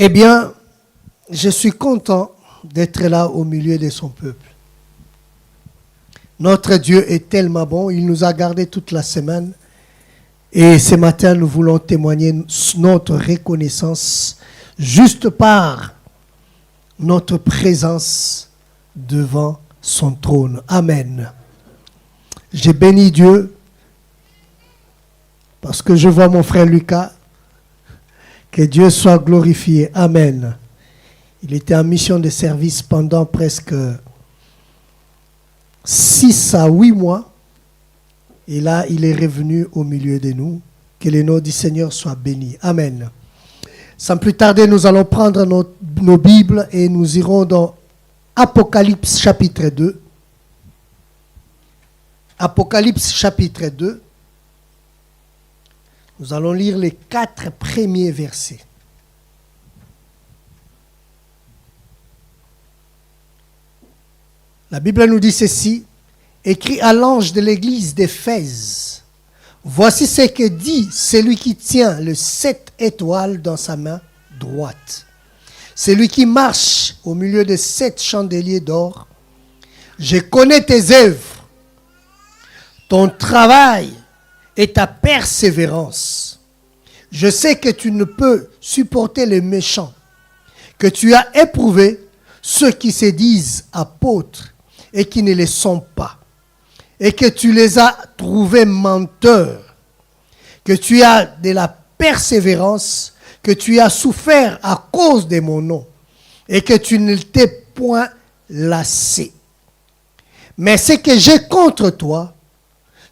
Eh bien, je suis content d'être là au milieu de son peuple. Notre Dieu est tellement bon, il nous a gardés toute la semaine. Et ce matin, nous voulons témoigner notre reconnaissance juste par notre présence devant son trône. Amen. J'ai béni Dieu parce que je vois mon frère Lucas. Que Dieu soit glorifié. Amen. Il était en mission de service pendant presque 6 à 8 mois. Et là, il est revenu au milieu de nous. Que le nom du Seigneur soit béni. Amen. Sans plus tarder, nous allons prendre nos Bibles et nous irons dans Apocalypse chapitre 2. Apocalypse chapitre 2. Nous allons lire les 4 premiers versets. La Bible nous dit ceci. Écrit à l'ange de l'église d'Éphèse. Voici ce que dit celui qui tient les 7 étoiles dans sa main droite. Celui qui marche au milieu de 7 chandeliers d'or. Je connais tes œuvres, ton travail et ta persévérance. Je sais que tu ne peux supporter les méchants, que tu as éprouvé ceux qui se disent apôtres et qui ne le sont pas, et que tu les as trouvés menteurs, que tu as de la persévérance, que tu as souffert à cause de mon nom, et que tu ne t'es point lassé. Mais ce que j'ai contre toi,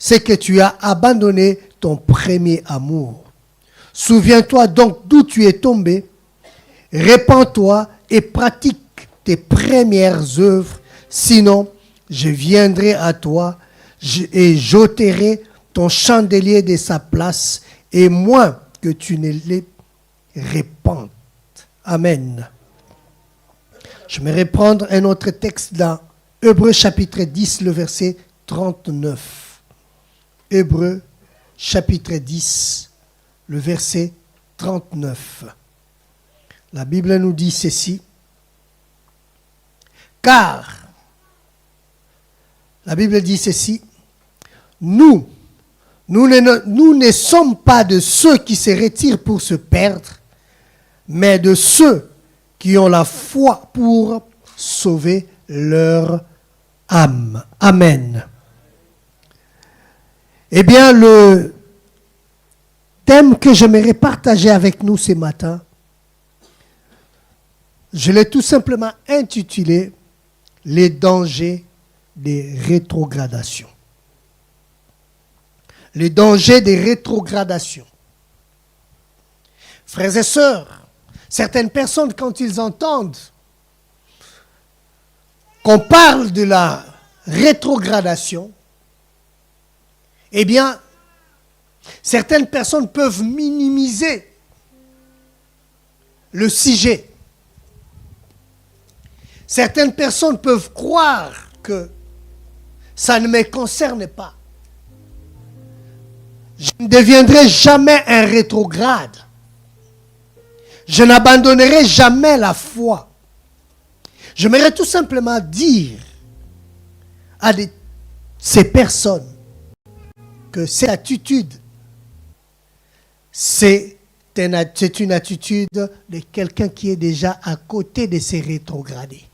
c'est que tu as abandonné ton premier amour. Souviens-toi donc d'où tu es tombé, répands-toi et pratique tes premières œuvres, sinon je viendrai à toi et j'ôterai ton chandelier de sa place, et moins que tu ne les répandes. Amen. Je vais reprendre un autre texte dans Hébreux chapitre 10, le verset 39. Hébreux chapitre 10, le verset 39. La Bible nous dit ceci. Car, la Bible dit ceci, nous ne sommes pas de ceux qui se retirent pour se perdre, mais de ceux qui ont la foi pour sauver leur âme. Amen. Eh bien, le thème que j'aimerais partager avec nous ce matin, je l'ai tout simplement intitulé « Les dangers des rétrogradations ». Les dangers des rétrogradations. Frères et sœurs, certaines personnes, quand ils entendent qu'on parle de la rétrogradation, eh bien, certaines personnes peuvent minimiser le sujet. Certaines personnes peuvent croire que ça ne me concerne pas. Je ne deviendrai jamais un rétrograde. Je n'abandonnerai jamais la foi. J'aimerais tout simplement dire à ces personnes que cette attitude, c'est une attitude de quelqu'un qui est déjà à côté de ces rétrogradés.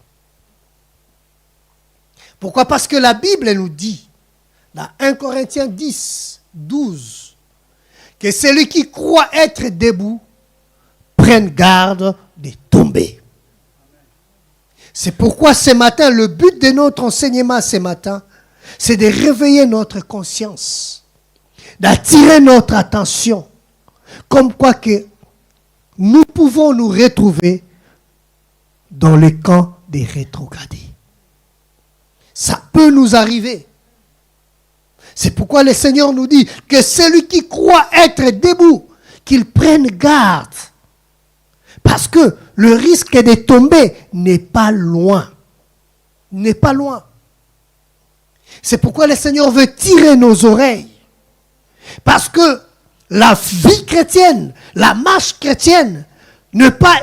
Pourquoi? Parce que la Bible nous dit, dans 1 Corinthiens 10, 12, que celui qui croit être debout prenne garde de tomber. C'est pourquoi ce matin, le but de notre enseignement ce matin, c'est de réveiller notre conscience, d'attirer notre attention, comme quoi que nous pouvons nous retrouver dans le camp des rétrogradés. Ça peut nous arriver. C'est pourquoi le Seigneur nous dit que celui qui croit être debout, qu'il prenne garde. Parce que le risque de tomber n'est pas loin. N'est pas loin. C'est pourquoi le Seigneur veut tirer nos oreilles. Parce que la vie chrétienne, la marche chrétienne, n'est pas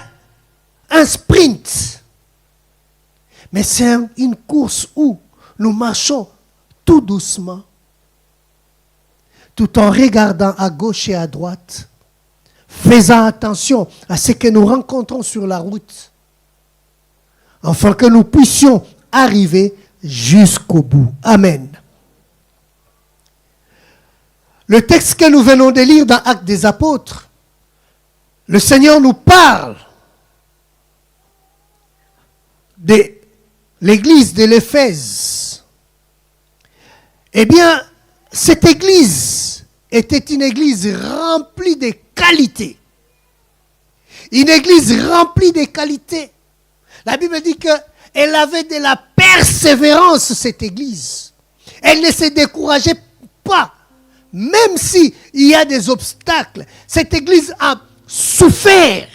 un sprint. Mais c'est une course où nous marchons tout doucement, tout en regardant à gauche et à droite, faisant attention à ce que nous rencontrons sur la route, afin que nous puissions arriver jusqu'au bout. Amen. Le texte que nous venons de lire dans Actes des Apôtres, le Seigneur nous parle de l'église de l'Éphèse. Eh bien, cette église était une église remplie de qualités. Une église remplie de qualités. La Bible dit qu'elle avait de la persévérance, cette église. Elle ne se décourageait pas. Même s'il y a des obstacles, cette église a souffert.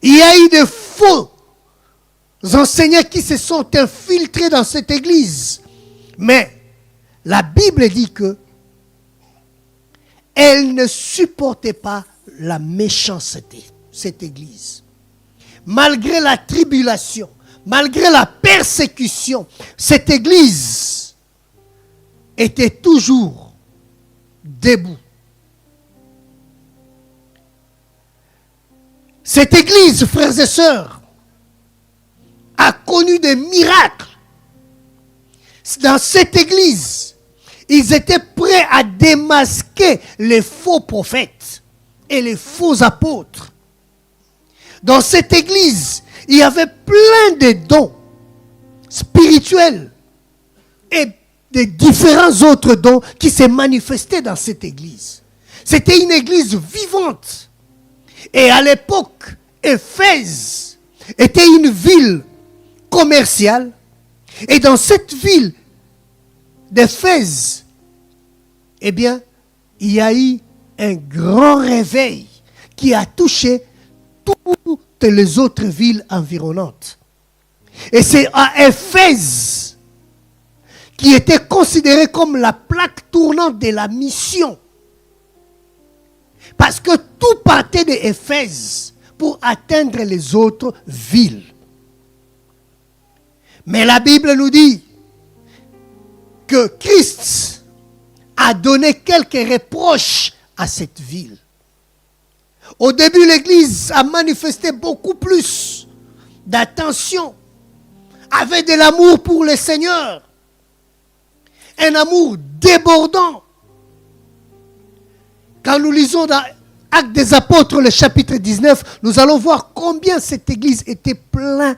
Il y a eu de faux enseignants qui se sont infiltrés dans cette église. Mais la Bible dit que elle ne supportait pas la méchanceté, cette église. Malgré la tribulation, malgré la persécution, cette église était toujours debout. Cette église, frères et sœurs, a connu des miracles. Dans cette église, ils étaient prêts à démasquer les faux prophètes et les faux apôtres. Dans cette église, il y avait plein de dons spirituels et de différents autres dons qui s'est manifestés dans cette église. C'était une église vivante. Et à l'époque, Éphèse était une ville commerciale. Et dans cette ville d'Éphèse, eh bien, il y a eu un grand réveil qui a touché toutes les autres villes environnantes. Et c'est à Éphèse qui était considérée comme la plaque tournante de la mission. Parce que tout partait d'Éphèse pour atteindre les autres villes. Mais la Bible nous dit que Christ a donné quelques reproches à cette ville. Au début, l'Église a manifesté beaucoup plus d'attention, avait de l'amour pour le Seigneur, un amour débordant. Quand nous lisons dans Actes des Apôtres, le chapitre 19, nous allons voir combien cette église était plein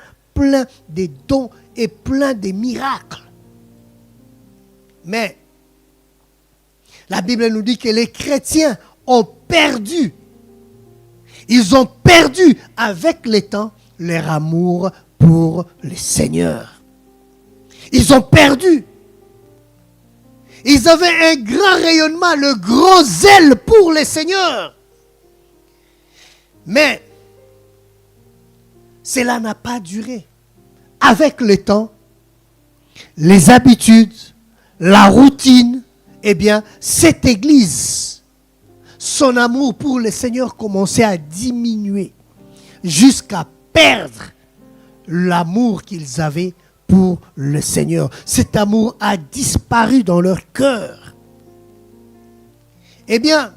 de dons et plein de miracles. Mais la Bible nous dit que les chrétiens ont perdu. Ils ont perdu avec le temps leur amour pour le Seigneur. Ils ont perdu. Ils avaient un grand rayonnement, le grand zèle pour le Seigneur. Mais cela n'a pas duré. Avec le temps, les habitudes, la routine, eh bien, cette église, son amour pour le Seigneur commençait à diminuer jusqu'à perdre l'amour qu'ils avaient pour le Seigneur. Cet amour a disparu dans leur cœur. Eh bien,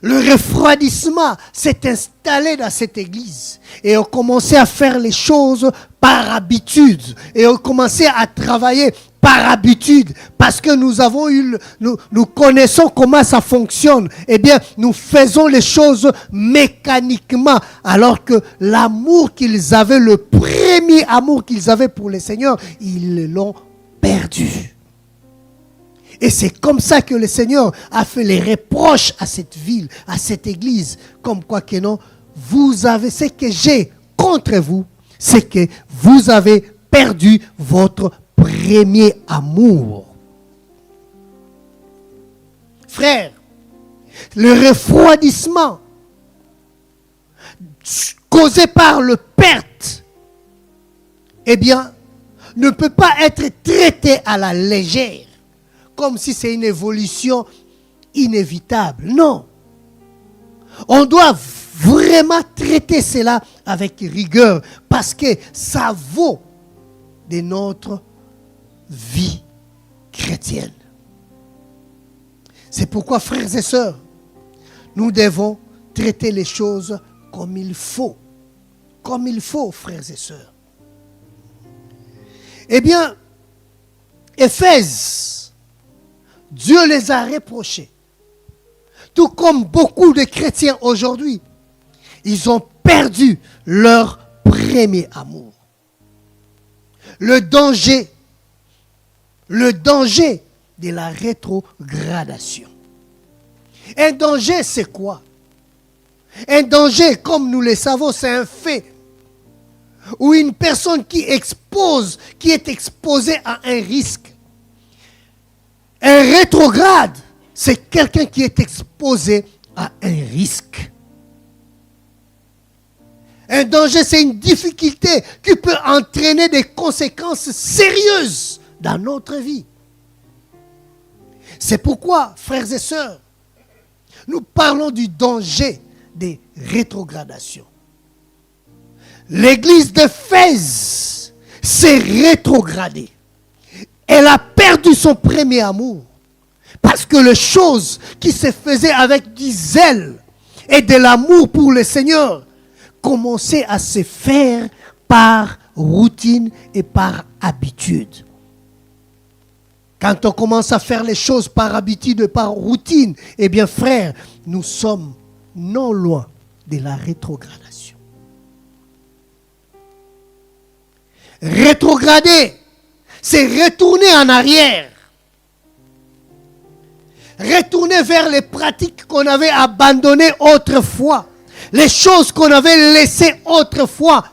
le refroidissement s'est installé dans cette église et ont commencé à faire les choses par habitude et ont commencé à travailler par habitude parce que nous connaissons comment ça fonctionne. Eh bien, nous faisons les choses mécaniquement alors que l'amour qu'ils avaient, le premier amour qu'ils avaient pour le Seigneur, ils l'ont perdu. Et c'est comme ça que le Seigneur a fait les reproches à cette ville, à cette église. Comme quoi que non, vous avez, ce que j'ai contre vous, c'est que vous avez perdu votre premier amour. Frère, le refroidissement causé par le perte, eh bien, ne peut pas être traité à la légère. Comme si c'est une évolution inévitable. Non. On doit vraiment traiter cela avec rigueur parce que ça vaut de notre vie chrétienne. C'est pourquoi, frères et sœurs, nous devons traiter les choses comme il faut. Comme il faut, frères et sœurs. Eh bien, Éphèse, Dieu les a reprochés. Tout comme beaucoup de chrétiens aujourd'hui, ils ont perdu leur premier amour. Le danger de la rétrogradation. Un danger, c'est quoi? Un danger, comme nous le savons, c'est un fait. Ou une personne qui est exposée à un risque. Un rétrograde, c'est quelqu'un qui est exposé à un risque. Un danger, c'est une difficulté qui peut entraîner des conséquences sérieuses dans notre vie. C'est pourquoi, frères et sœurs, nous parlons du danger des rétrogradations. L'église d'Éphèse s'est rétrogradée. Elle a perdu son premier amour. Parce que les choses qui se faisaient avec du zèle et de l'amour pour le Seigneur commençaient à se faire par routine et par habitude. Quand on commence à faire les choses par habitude et par routine, eh bien frères, nous sommes non loin de la rétrogradation. Rétrograder, c'est retourner en arrière. Retourner vers les pratiques qu'on avait abandonnées autrefois. Les choses qu'on avait laissées autrefois.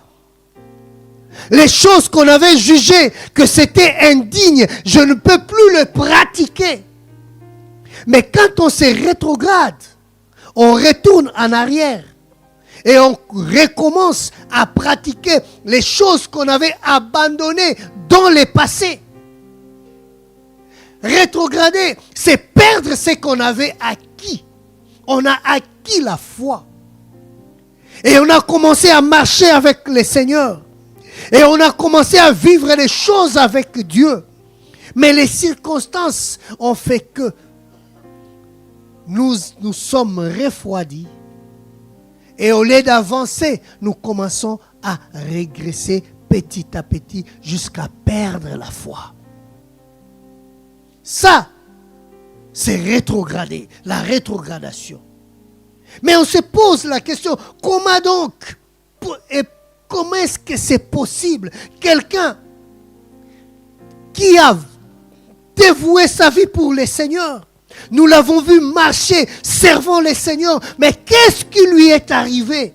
Les choses qu'on avait jugées que c'était indigne. Je ne peux plus le pratiquer. Mais quand on se rétrograde, on retourne en arrière. Et on recommence à pratiquer les choses qu'on avait abandonnées dans le passé. Rétrograder, c'est perdre ce qu'on avait acquis. On a acquis la foi. Et on a commencé à marcher avec le Seigneur. Et on a commencé à vivre les choses avec Dieu. Mais les circonstances ont fait que nous sommes refroidis. Et au lieu d'avancer, nous commençons à régresser petit à petit jusqu'à perdre la foi. Ça, c'est rétrograder, la rétrogradation. Mais on se pose la question, comment donc, et comment est-ce que c'est possible? Quelqu'un qui a dévoué sa vie pour le Seigneur, nous l'avons vu marcher, servant le Seigneur, mais qu'est-ce qui lui est arrivé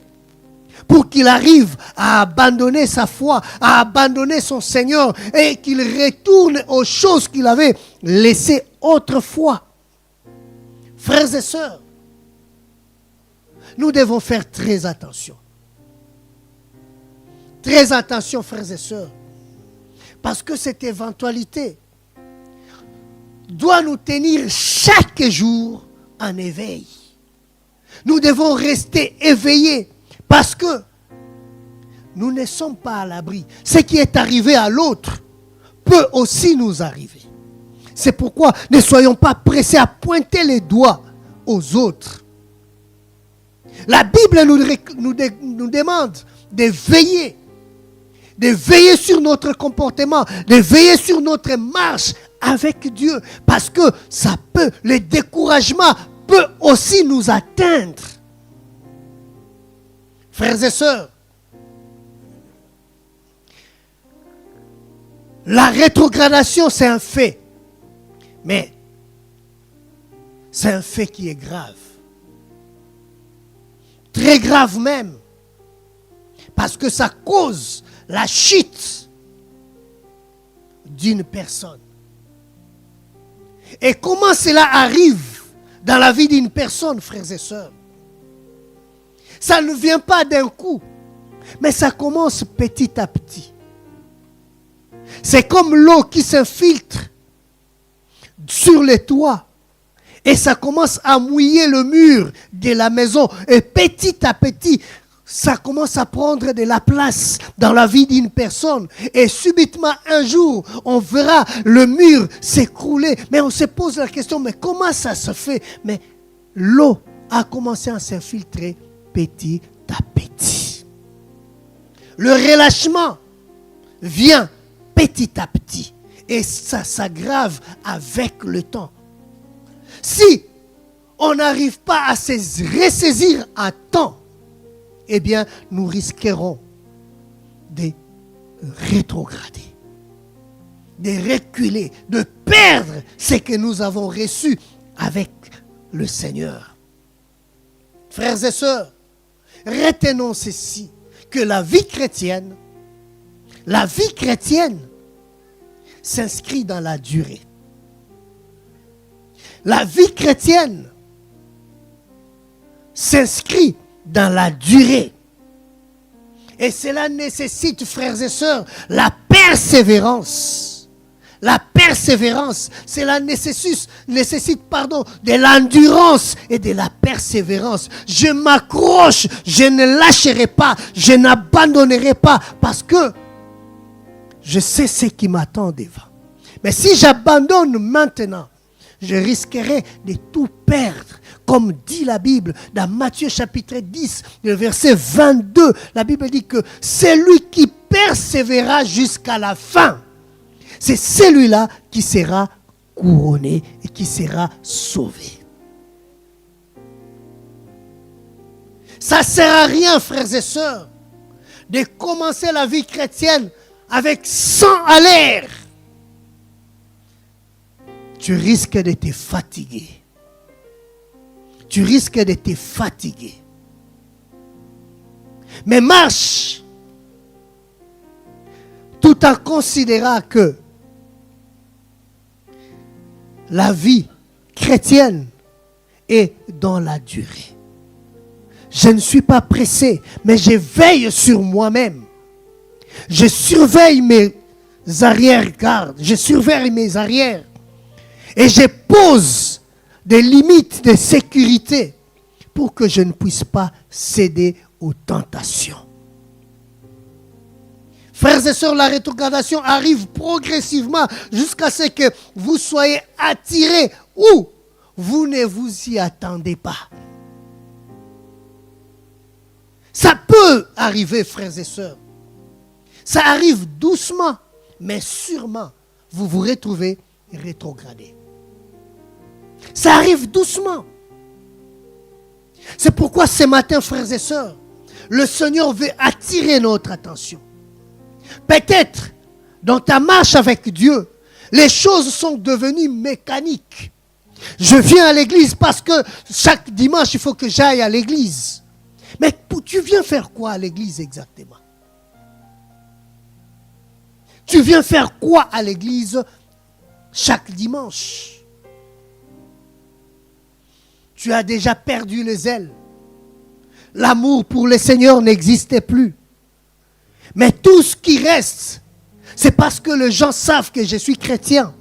pour qu'il arrive à abandonner sa foi, à abandonner son Seigneur et qu'il retourne aux choses qu'il avait laissées autrefois? Frères et sœurs, nous devons faire très attention. Très attention, frères et sœurs, parce que cette éventualité doit nous tenir chaque jour en éveil. Nous devons rester éveillés parce que nous ne sommes pas à l'abri. Ce qui est arrivé à l'autre peut aussi nous arriver. C'est pourquoi ne soyons pas pressés à pointer les doigts aux autres. La Bible nous demande de veiller sur notre comportement, de veiller sur notre marche avec Dieu, parce que le découragement peut aussi nous atteindre. Frères et sœurs, la rétrogradation, c'est un fait, mais c'est un fait qui est grave. Très grave même, parce que ça cause la chute d'une personne. Et comment cela arrive dans la vie d'une personne, frères et sœurs? Ça ne vient pas d'un coup, mais ça commence petit à petit. C'est comme l'eau qui s'infiltre sur les toits Et ça commence à mouiller le mur de la maison. Et petit à petit, ça commence à prendre de la place dans la vie d'une personne. Et subitement, un jour, on verra le mur s'écrouler. Mais on se pose la question, mais comment ça se fait? Mais l'eau a commencé à s'infiltrer petit à petit. Le relâchement vient petit à petit. Et ça s'aggrave avec le temps. Si on n'arrive pas à se ressaisir à temps, eh bien, nous risquerons de rétrograder, de reculer, de perdre ce que nous avons reçu avec le Seigneur. Frères et sœurs, retenons ceci, que la vie chrétienne s'inscrit dans la durée. La vie chrétienne s'inscrit dans la durée. Et cela nécessite, frères et sœurs, la persévérance. La persévérance, cela nécessite de l'endurance et de la persévérance. Je m'accroche, je ne lâcherai pas, je n'abandonnerai pas parce que je sais ce qui m'attend devant. Mais si j'abandonne maintenant, je risquerai de tout perdre. Comme dit la Bible dans Matthieu chapitre 10, le verset 22, la Bible dit que celui qui persévérera jusqu'à la fin, c'est celui-là qui sera couronné et qui sera sauvé. Ça ne sert à rien, frères et sœurs, de commencer la vie chrétienne avec 100 à l'air. Tu risques de te fatiguer. Tu risques de te fatiguer. Mais marche tout en considérant que la vie chrétienne est dans la durée. Je ne suis pas pressé, mais je veille sur moi-même. Je surveille mes arrière-gardes, je surveille mes arrières. Et je pose des limites de sécurité pour que je ne puisse pas céder aux tentations. Frères et sœurs, la rétrogradation arrive progressivement jusqu'à ce que vous soyez attirés où vous ne vous y attendez pas. Ça peut arriver, frères et sœurs. Ça arrive doucement, mais sûrement, vous vous retrouvez rétrogradé. Ça arrive doucement. C'est pourquoi ce matin, frères et sœurs, le Seigneur veut attirer notre attention. Peut-être, dans ta marche avec Dieu, les choses sont devenues mécaniques. Je viens à l'église parce que chaque dimanche, il faut que j'aille à l'église. Mais tu viens faire quoi à l'église exactement? Tu viens faire quoi à l'église chaque dimanche? Tu as déjà perdu le zèle. L'amour pour le Seigneur n'existait plus. Mais tout ce qui reste, c'est parce que les gens savent que je suis chrétien.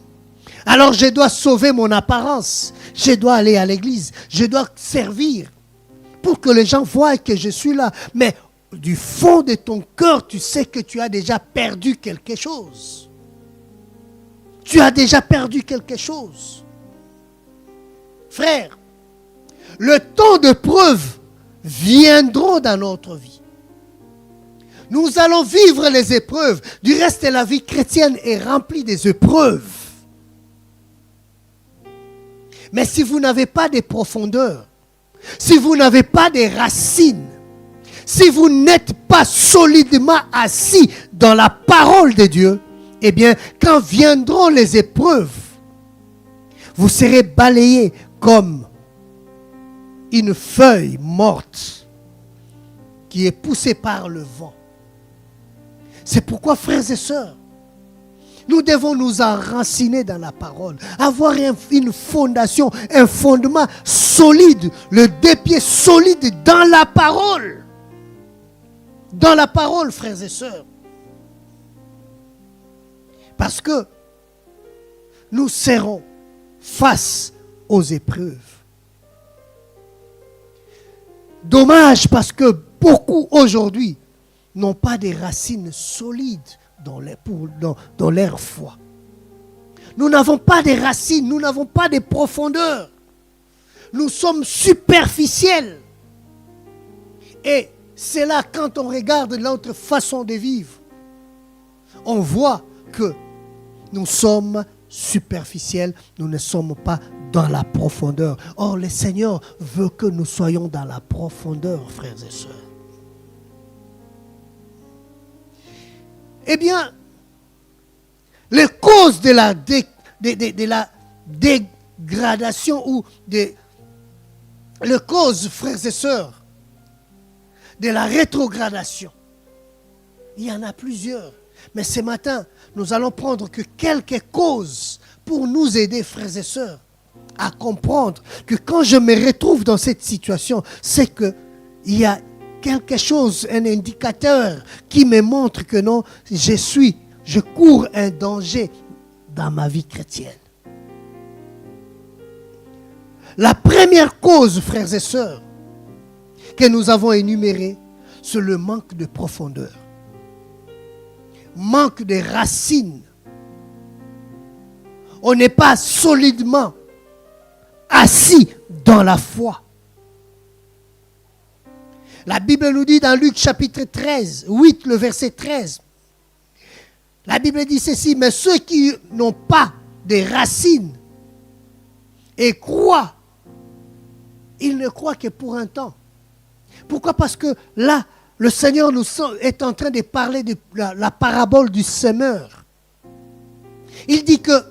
Alors je dois sauver mon apparence. Je dois aller à l'église. Je dois servir pour que les gens voient que je suis là. Mais du fond de ton cœur, tu sais que tu as déjà perdu quelque chose. Tu as déjà perdu quelque chose. Frère, le temps de preuve viendront dans notre vie. Nous allons vivre les épreuves. Du reste, la vie chrétienne est remplie des épreuves. Mais si vous n'avez pas de profondeur, si vous n'avez pas de racines, si vous n'êtes pas solidement assis dans la parole de Dieu, eh bien, quand viendront les épreuves, vous serez balayés comme une feuille morte qui est poussée par le vent. C'est pourquoi, frères et sœurs, nous devons nous enraciner dans la parole, avoir une fondation, un fondement solide, le deux pieds solide dans la parole. Dans la parole, frères et sœurs. Parce que nous serons face aux épreuves. Dommage parce que beaucoup aujourd'hui n'ont pas des racines solides dans leur foi. Nous n'avons pas des racines, nous n'avons pas de profondeur. Nous sommes superficiels. Et c'est là, quand on regarde notre façon de vivre, on voit que nous sommes superficiels, nous ne sommes pas dans la profondeur. Or, le Seigneur veut que nous soyons dans la profondeur, frères et sœurs. Eh bien, les causes de la dégradation ou les causes, frères et sœurs, de la rétrogradation, il y en a plusieurs. Mais ce matin, nous allons prendre que quelques causes pour nous aider, frères et sœurs, à comprendre que quand je me retrouve dans cette situation, c'est qu'il y a quelque chose, un indicateur qui me montre que non, je cours un danger dans ma vie chrétienne. La première cause, frères et sœurs, que nous avons énumérée, c'est le manque de profondeur. Manque de racines. On n'est pas solidement assis dans la foi. La Bible nous dit dans Luc chapitre 13, 8, le verset 13, la Bible dit ceci: mais ceux qui n'ont pas de racines et croient, ils ne croient que pour un temps. Pourquoi? Parce que là, le Seigneur est en train de parler de la parabole du semeur. Il dit que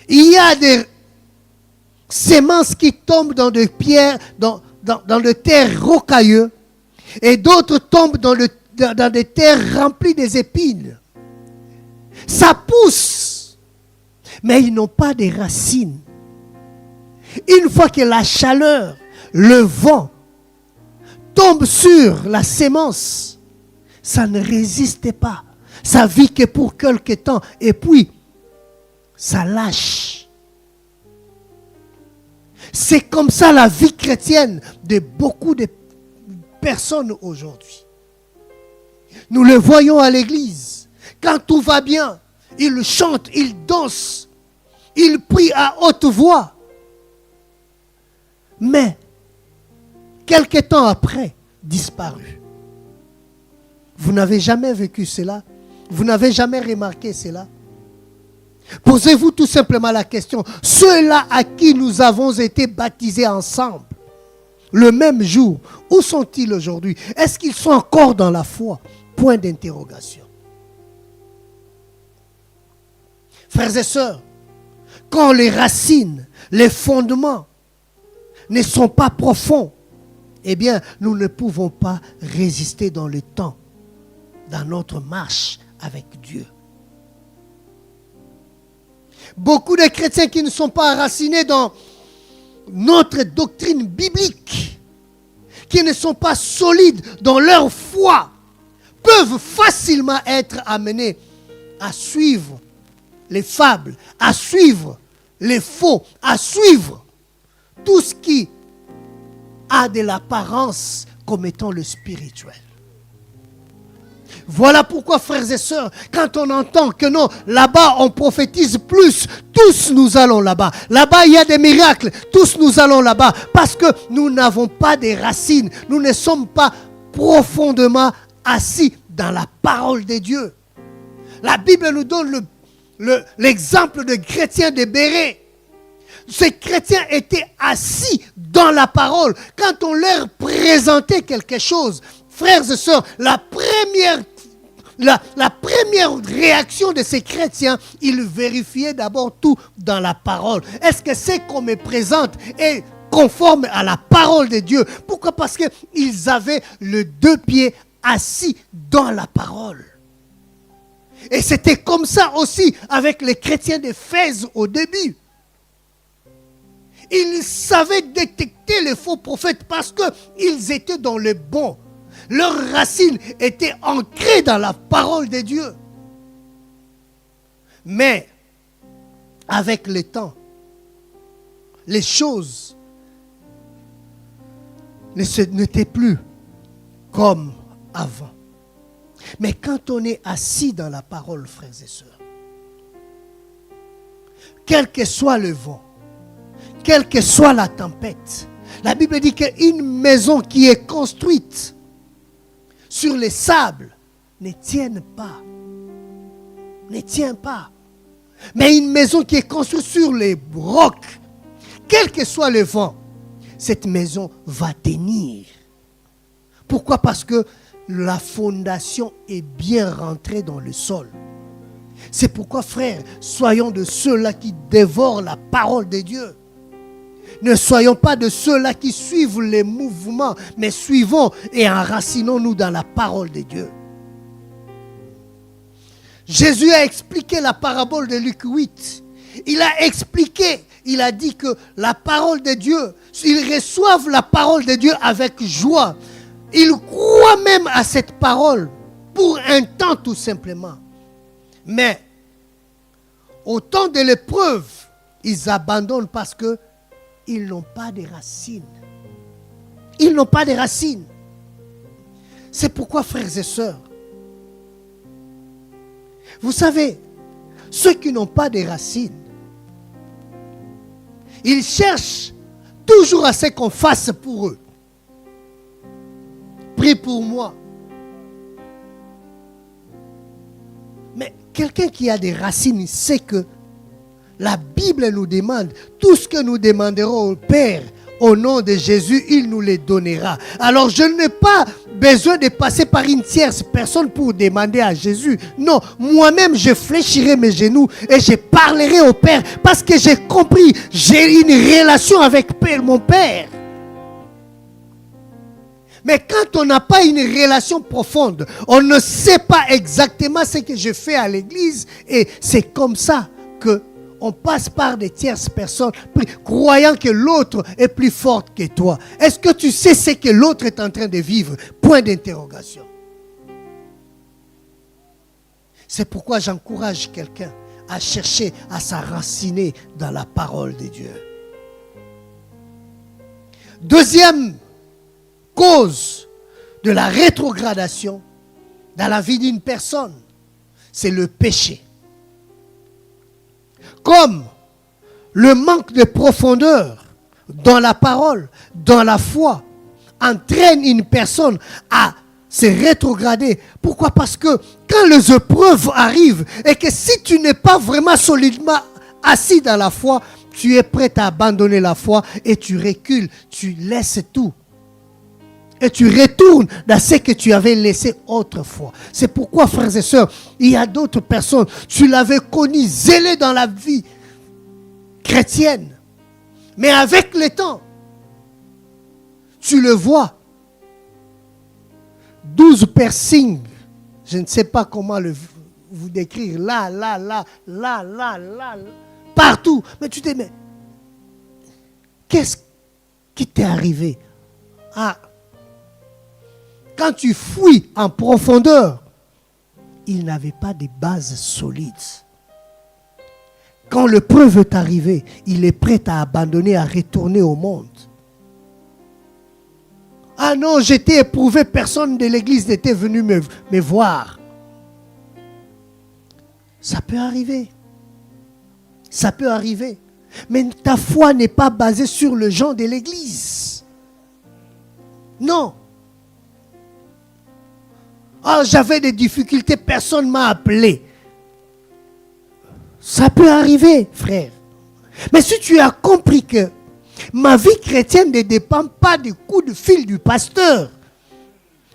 il y a des semences qui tombent dans des pierres, dans des terres rocailleuses, et d'autres tombent dans des terres remplies des épines. Ça pousse, mais ils n'ont pas de racines. Une fois que la chaleur, le vent tombe sur la sémence, ça ne résiste pas. Ça vit que pour quelque temps et puis ça lâche. C'est comme ça la vie chrétienne de beaucoup de personnes aujourd'hui. Nous le voyons à l'église. Quand tout va bien, ils chantent, ils dansent, ils prient à haute voix. Mais quelque temps après, disparu. Vous n'avez jamais vécu cela? Vous n'avez jamais remarqué cela? Posez-vous tout simplement la question. Ceux-là à qui nous avons été baptisés ensemble, le même jour, où sont-ils aujourd'hui? Est-ce qu'ils sont encore dans la foi? Point d'interrogation. Frères et sœurs, quand les racines, les fondements ne sont pas profonds, eh bien, nous ne pouvons pas résister dans le temps, dans notre marche avec Dieu. Beaucoup de chrétiens qui ne sont pas enracinés dans notre doctrine biblique, qui ne sont pas solides dans leur foi, peuvent facilement être amenés à suivre les fables, à suivre les faux, à suivre tout ce qui a de l'apparence comme étant le spirituel. Voilà pourquoi, frères et sœurs, quand on entend que non, là-bas on prophétise plus, tous nous allons là-bas. Là-bas il y a des miracles, tous nous allons là-bas. Parce que nous n'avons pas de racines, nous ne sommes pas profondément assis dans la parole de Dieu. La Bible nous donne l'exemple de chrétiens de Bérée. Ces chrétiens étaient assis dans la parole. Quand on leur présentait quelque chose, frères et sœurs, la première réaction de ces chrétiens, ils vérifiaient d'abord tout dans la parole. Est-ce que ce qu'on me présente est conforme à la parole de Dieu? Pourquoi? Parce qu'ils avaient les deux pieds assis dans la parole. Et c'était comme ça aussi avec les chrétiens d'Éphèse au début. Ils savaient détecter les faux prophètes parce qu'ils étaient dans le bon. Leurs racines étaient ancrées dans la parole de Dieu. Mais, avec le temps, les choses n'étaient plus comme avant. Mais quand on est assis dans la parole, frères et sœurs, quel que soit le vent, quelle que soit la tempête, la Bible dit qu'une maison qui est construite sur les sables ne tient pas. Ne tient pas. Mais une maison qui est construite sur les rocs, quel que soit le vent, cette maison va tenir. Pourquoi? Parce que la fondation est bien rentrée dans le sol. C'est pourquoi, frères, soyons de ceux-là qui dévorent la parole de Dieu. Ne soyons pas de ceux-là qui suivent les mouvements, mais suivons et enracinons-nous dans la parole de Dieu. Jésus a expliqué la parabole de Luc 8. Il a expliqué, il a dit que la parole de Dieu, ils reçoivent la parole de Dieu avec joie. Ils croient même à cette parole pour un temps tout simplement. Mais au temps de l'épreuve, ils abandonnent parce qu'ils n'ont pas de racines. Ils n'ont pas de racines. C'est pourquoi, frères et sœurs, vous savez, ceux qui n'ont pas de racines, ils cherchent toujours à ce qu'on fasse pour eux. Prie pour moi. Mais quelqu'un qui a des racines sait que la Bible nous demande, tout ce que nous demanderons au Père, au nom de Jésus, il nous les donnera. Alors je n'ai pas besoin de passer par une tierce personne pour demander à Jésus. Non, moi-même je fléchirai mes genoux et je parlerai au Père parce que j'ai compris, j'ai une relation avec mon Père. Mais quand on n'a pas une relation profonde, on ne sait pas exactement ce que je fais à l'église et c'est comme ça que on passe par des tierces personnes, croyant que l'autre est plus forte que toi. Est-ce que tu sais ce que l'autre est en train de vivre? Point d'interrogation. C'est pourquoi j'encourage quelqu'un à chercher à s'enraciner dans la parole de Dieu. Deuxième cause de la rétrogradation dans la vie d'une personne, c'est le péché. Comme le manque de profondeur dans la parole, dans la foi, entraîne une personne à se rétrograder. Pourquoi? Parce que quand les épreuves arrivent et que si tu n'es pas vraiment solidement assis dans la foi, tu es prêt à abandonner la foi et tu recules, tu laisses tout. Et tu retournes dans ce que tu avais laissé autrefois. C'est pourquoi, frères et sœurs, il y a d'autres personnes, tu l'avais connu zélé dans la vie chrétienne. Mais avec le temps, tu le vois. 12 piercings, je ne sais pas comment vous décrire, là, partout. Mais tu te dis, mais qu'est-ce qui t'est arrivé? Ah, quand tu fouilles en profondeur, il n'avait pas de base solide. Quand l'épreuve est arrivée, il est prêt à abandonner, à retourner au monde. Ah non, j'étais éprouvé, personne de l'église n'était venu me voir. Ça peut arriver. Ça peut arriver. Mais ta foi n'est pas basée sur le genre de l'église. Non. Ah, j'avais des difficultés, personne ne m'a appelé. Ça peut arriver, frère. Mais si tu as compris que ma vie chrétienne ne dépend pas du coup de fil du pasteur,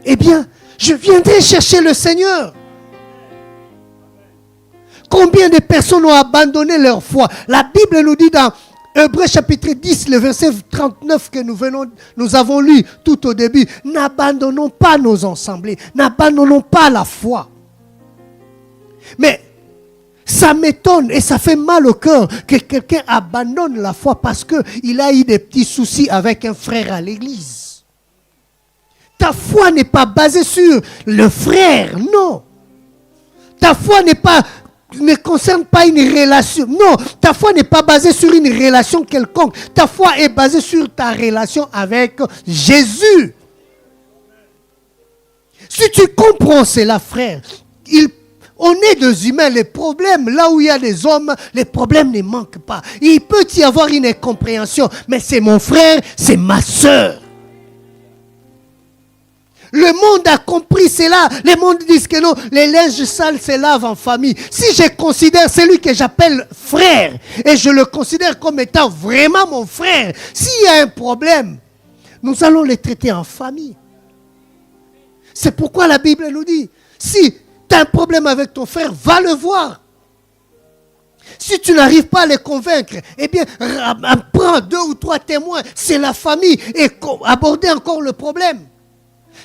eh bien, je viendrai chercher le Seigneur. Combien de personnes ont abandonné leur foi? La Bible nous dit dans Hébreux chapitre 10, le verset 39 que nous avons lu tout au début. N'abandonnons pas nos assemblées, n'abandonnons pas la foi. Mais ça m'étonne et ça fait mal au cœur que quelqu'un abandonne la foi parce qu'il a eu des petits soucis avec un frère à l'église. Ta foi n'est pas basée sur le frère, non. Ta foi n'est pas ne concerne pas une relation. Non, ta foi n'est pas basée sur une relation quelconque. Ta foi est basée sur ta relation avec Jésus. Si tu comprends cela, frère, on est des humains, les problèmes, là où il y a des hommes, les problèmes ne manquent pas. Il peut y avoir une incompréhension, mais c'est mon frère, c'est ma soeur. Le monde a compris cela. Le monde dit que non, les linges sales se lavent en famille. Si je considère celui que j'appelle frère, et je le considère comme étant vraiment mon frère, s'il y a un problème, nous allons les traiter en famille. C'est pourquoi la Bible nous dit, si tu as un problème avec ton frère, va le voir. Si tu n'arrives pas à les convaincre, eh bien, prends 2 ou 3 témoins, c'est la famille, et aborder encore le problème.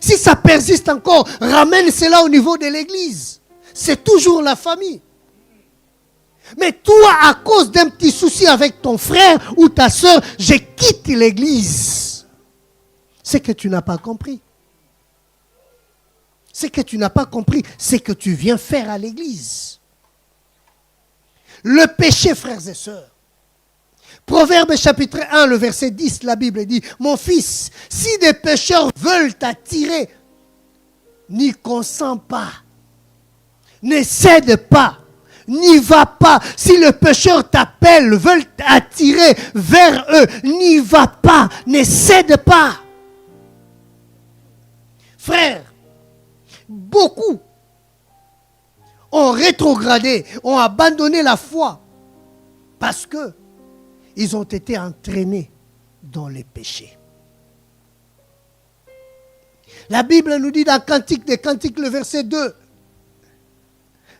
Si ça persiste encore, ramène cela au niveau de l'église. C'est toujours la famille. Mais toi, à cause d'un petit souci avec ton frère ou ta soeur, je quitte l'église. C'est que tu n'as pas compris. C'est que tu n'as pas compris ce que tu viens faire à l'église. Le péché, frères et sœurs. Proverbe chapitre 1, le verset 10, la Bible dit, « Mon fils, si des pécheurs veulent t'attirer, n'y consens pas, ne cède pas, n'y va pas. Si le pécheur t'appelle, veulent t'attirer vers eux, n'y va pas, ne cède pas. » Frère, beaucoup ont rétrogradé, ont abandonné la foi parce que ils ont été entraînés dans les péchés. La Bible nous dit dans Cantique des Cantiques, le verset 2,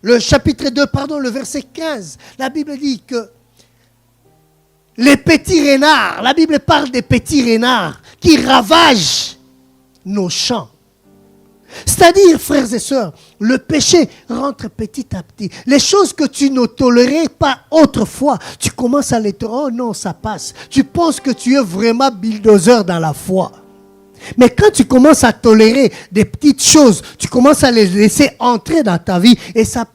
le chapitre 2, pardon, le verset 15, la Bible dit que les petits renards, la Bible parle des petits renards qui ravagent nos champs. C'est-à-dire, frères et sœurs, le péché rentre petit à petit. Les choses que tu ne tolérais pas autrefois, tu commences à les tolérer. Oh non, ça passe. Tu penses que tu es vraiment bulldozer dans la foi. Mais quand tu commences à tolérer des petites choses, tu commences à les laisser entrer dans ta vie et ça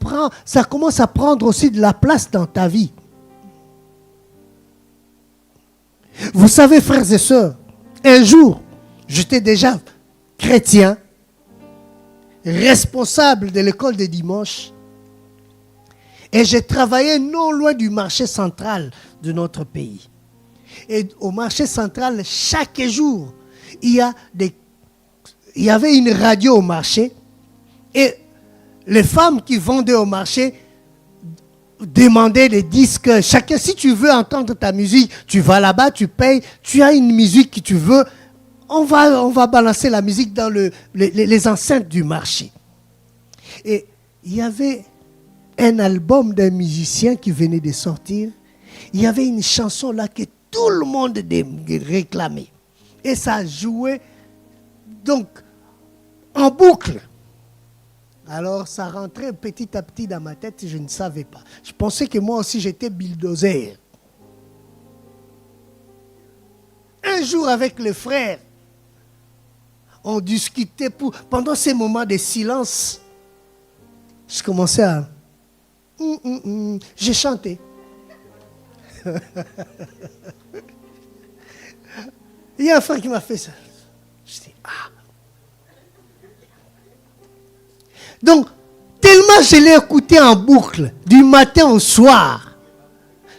commence à prendre aussi de la place dans ta vie. Vous savez, frères et sœurs, un jour, j'étais déjà chrétien, responsable de l'école de dimanche, et j'ai travaillé non loin du marché central de notre pays. Et au marché central, chaque jour, il y avait une radio au marché, et les femmes qui vendaient au marché demandaient des disques. Chacun, si tu veux entendre ta musique, tu vas là-bas, tu payes, tu as une musique que tu veux. On va balancer la musique dans les enceintes du marché. Et il y avait un album d'un musicien qui venait de sortir. Il y avait une chanson là que tout le monde réclamait. Et ça jouait donc en boucle. Alors ça rentrait petit à petit dans ma tête, je ne savais pas. Je pensais que moi aussi j'étais bulldozer. Un jour avec les frères, on discutait pendant ces moments de silence. Je commençais à... J'ai chanté. Il y a un frère qui m'a fait ça. Je dis, Donc, tellement je l'ai écouté en boucle, du matin au soir,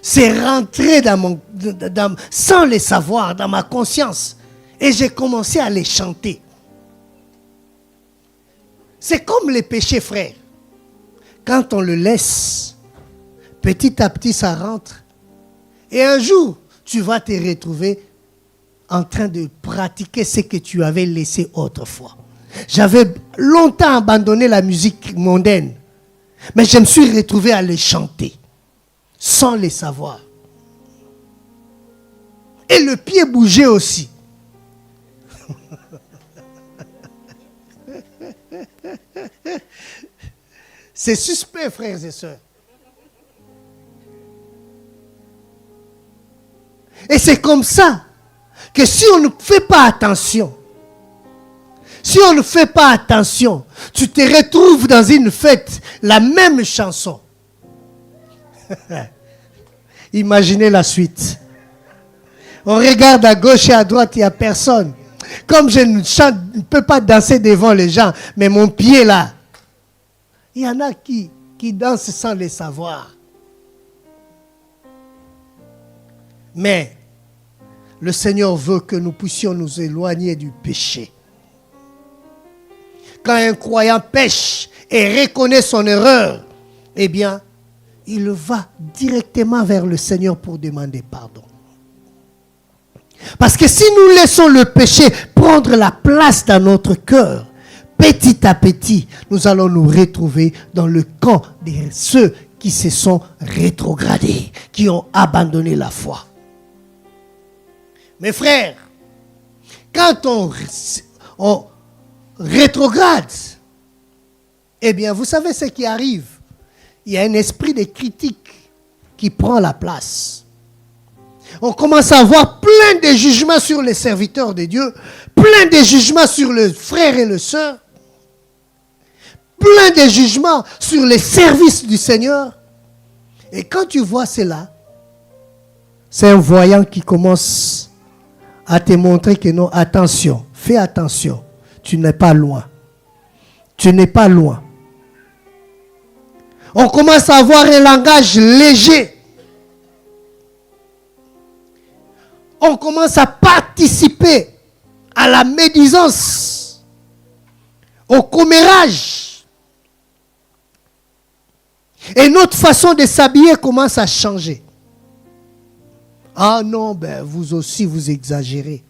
c'est rentré sans le savoir, dans ma conscience. Et j'ai commencé à les chanter. C'est comme les péchés, frères. Quand on le laisse, petit à petit, ça rentre. Et un jour, tu vas te retrouver en train de pratiquer ce que tu avais laissé autrefois. J'avais longtemps abandonné la musique mondaine, mais je me suis retrouvé à les chanter, sans les savoir. Et le pied bougeait aussi. C'est suspect, frères et sœurs. Et c'est comme ça que si on ne fait pas attention, tu te retrouves dans une fête, la même chanson. Imaginez la suite. On regarde à gauche et à droite, il n'y a personne. Comme je ne peux pas danser devant les gens, mais mon pied là, il y en a qui dansent sans le savoir. Mais le Seigneur veut que nous puissions nous éloigner du péché. Quand un croyant pêche et reconnaît son erreur, eh bien, il va directement vers le Seigneur pour demander pardon. Parce que si nous laissons le péché prendre la place dans notre cœur, petit à petit, nous allons nous retrouver dans le camp de ceux qui se sont rétrogradés, qui ont abandonné la foi. Mes frères, quand on rétrograde, eh bien, vous savez ce qui arrive. Il y a un esprit de critique qui prend la place. On commence à avoir plein de jugements sur les serviteurs de Dieu, plein de jugements sur les frères et les sœurs, plein de jugements sur les services du Seigneur. Et quand tu vois cela, c'est un voyant qui commence à te montrer que non, attention, fais attention, tu n'es pas loin. Tu n'es pas loin. On commence à avoir un langage léger. On commence à participer à la médisance, au commérage. Et notre façon de s'habiller commence à changer. Ah non, ben vous aussi vous exagérez.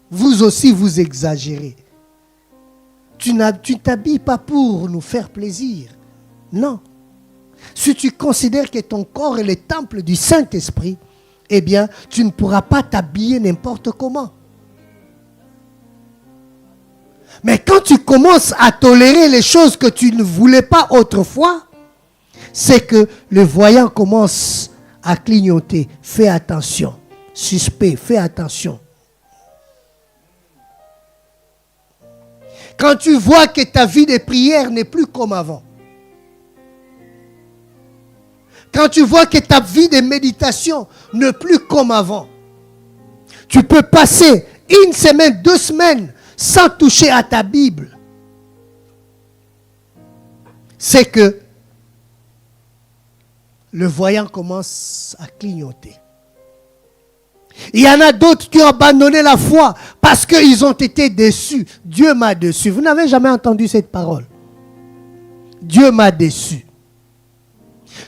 Vous aussi vous exagérez. Tu ne t'habilles pas pour nous faire plaisir. Non. Si tu considères que ton corps est le temple du Saint-Esprit, eh bien, tu ne pourras pas t'habiller n'importe comment. Mais quand tu commences à tolérer les choses que tu ne voulais pas autrefois, c'est que le voyant commence à clignoter. Fais attention. Suspect, fais attention. Quand tu vois que ta vie de prière n'est plus comme avant, quand tu vois que ta vie de méditation n'est plus comme avant, tu peux passer 1 semaine, 2 semaines sans toucher à ta Bible. C'est que le voyant commence à clignoter. Il y en a d'autres qui ont abandonné la foi parce qu'ils ont été déçus. Dieu m'a déçu. Vous n'avez jamais entendu cette parole. Dieu m'a déçu.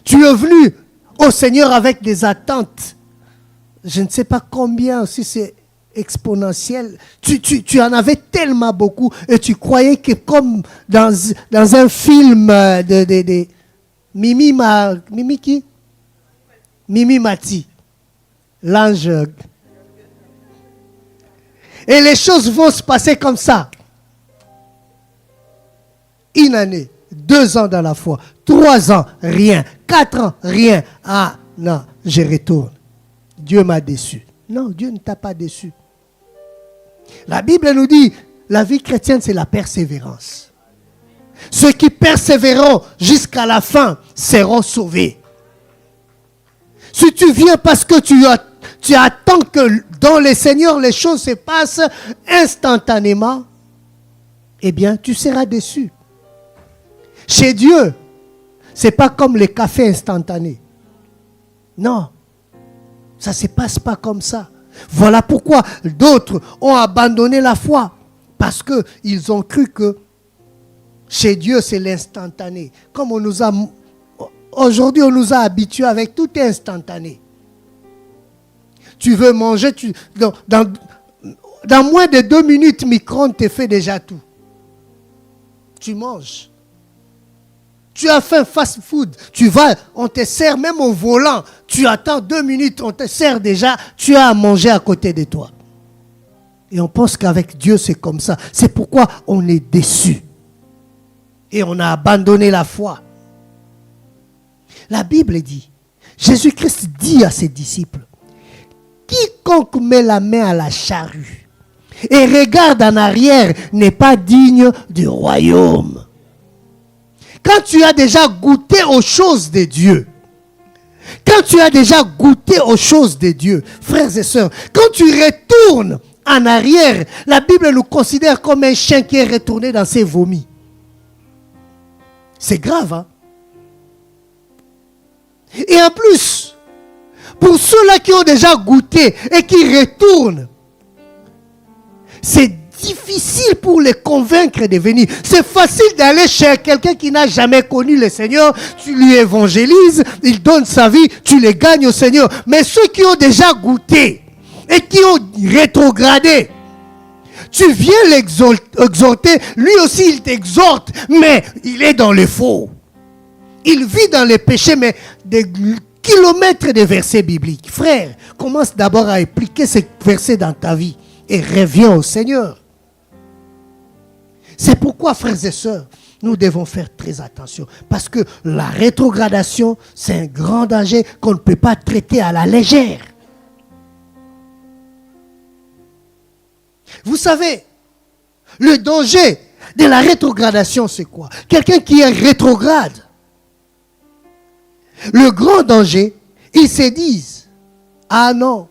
Tu es venu au Seigneur avec des attentes. Je ne sais pas combien, si c'est exponentiel. Tu en avais tellement beaucoup et tu croyais que comme dans un film de Mimi qui? Mimi Mati. L'ange. Et les choses vont se passer comme ça. 1 année, 2 ans dans la foi, 3 ans, rien, 4 ans, rien. Ah non, je retourne. Dieu m'a déçu. Non, Dieu ne t'a pas déçu. La Bible nous dit, la vie chrétienne, c'est la persévérance. Ceux qui persévéreront jusqu'à la fin seront sauvés. Si tu viens parce que tu attends que dans le Seigneur les choses se passent instantanément, eh bien tu seras déçu. Chez Dieu, ce n'est pas comme les cafés instantanés. Non, ça ne se passe pas comme ça. Voilà pourquoi d'autres ont abandonné la foi. Parce qu'ils ont cru que chez Dieu, c'est l'instantané. Comme aujourd'hui, on nous a habitués avec tout est instantané. Tu veux manger, dans moins de 2 minutes, micro-ondes te fait déjà tout. Tu manges. Tu as faim, fast food. Tu vas, on te sert même au volant. Tu attends 2 minutes, on te sert déjà. Tu as à manger à côté de toi. Et on pense qu'avec Dieu, c'est comme ça. C'est pourquoi on est déçu. Et on a abandonné la foi. La Bible dit, Jésus-Christ dit à ses disciples, quiconque met la main à la charrue et regarde en arrière n'est pas digne du royaume. Quand tu as déjà goûté aux choses de Dieu, Quand tu as déjà goûté aux choses de Dieu, frères et sœurs, quand tu retournes en arrière, la Bible nous considère comme un chien qui est retourné dans ses vomis. C'est grave, hein? Et en plus, pour ceux-là qui ont déjà goûté et qui retournent, c'est difficile pour les convaincre de venir. C'est facile d'aller chez quelqu'un qui n'a jamais connu le Seigneur. Tu lui évangélises, il donne sa vie, tu les gagnes au Seigneur. Mais ceux qui ont déjà goûté et qui ont rétrogradé, tu viens l'exhorter, lui aussi il t'exhorte, mais il est dans le faux. Il vit dans les péchés, mais des kilomètres de versets bibliques. Frère, commence d'abord à appliquer ces versets dans ta vie et reviens au Seigneur. C'est pourquoi, frères et sœurs, nous devons faire très attention. Parce que la rétrogradation, c'est un grand danger qu'on ne peut pas traiter à la légère. Vous savez, le danger de la rétrogradation, c'est quoi? Quelqu'un qui est rétrograde. Le grand danger, ils se disent, ah non.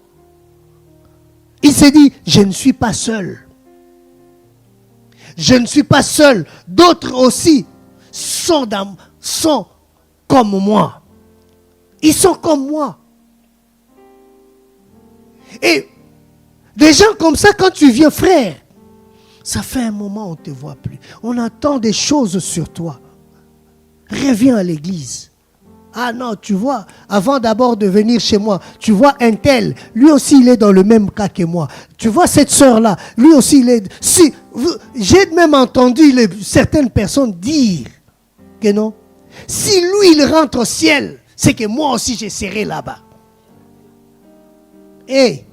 Il se dit, je ne suis pas seul. Je ne suis pas seul. D'autres aussi sont comme moi. Ils sont comme moi. Et des gens comme ça, quand tu viens, frère, ça fait un moment on ne te voit plus. On entend des choses sur toi. Reviens à l'église. Ah non, tu vois, avant d'abord de venir chez moi, tu vois un tel, lui aussi il est dans le même cas que moi. Tu vois cette sœur-là, lui aussi il est... J'ai même entendu certaines personnes dire que non. Si lui il rentre au ciel, c'est que moi aussi je serai là-bas. Hey,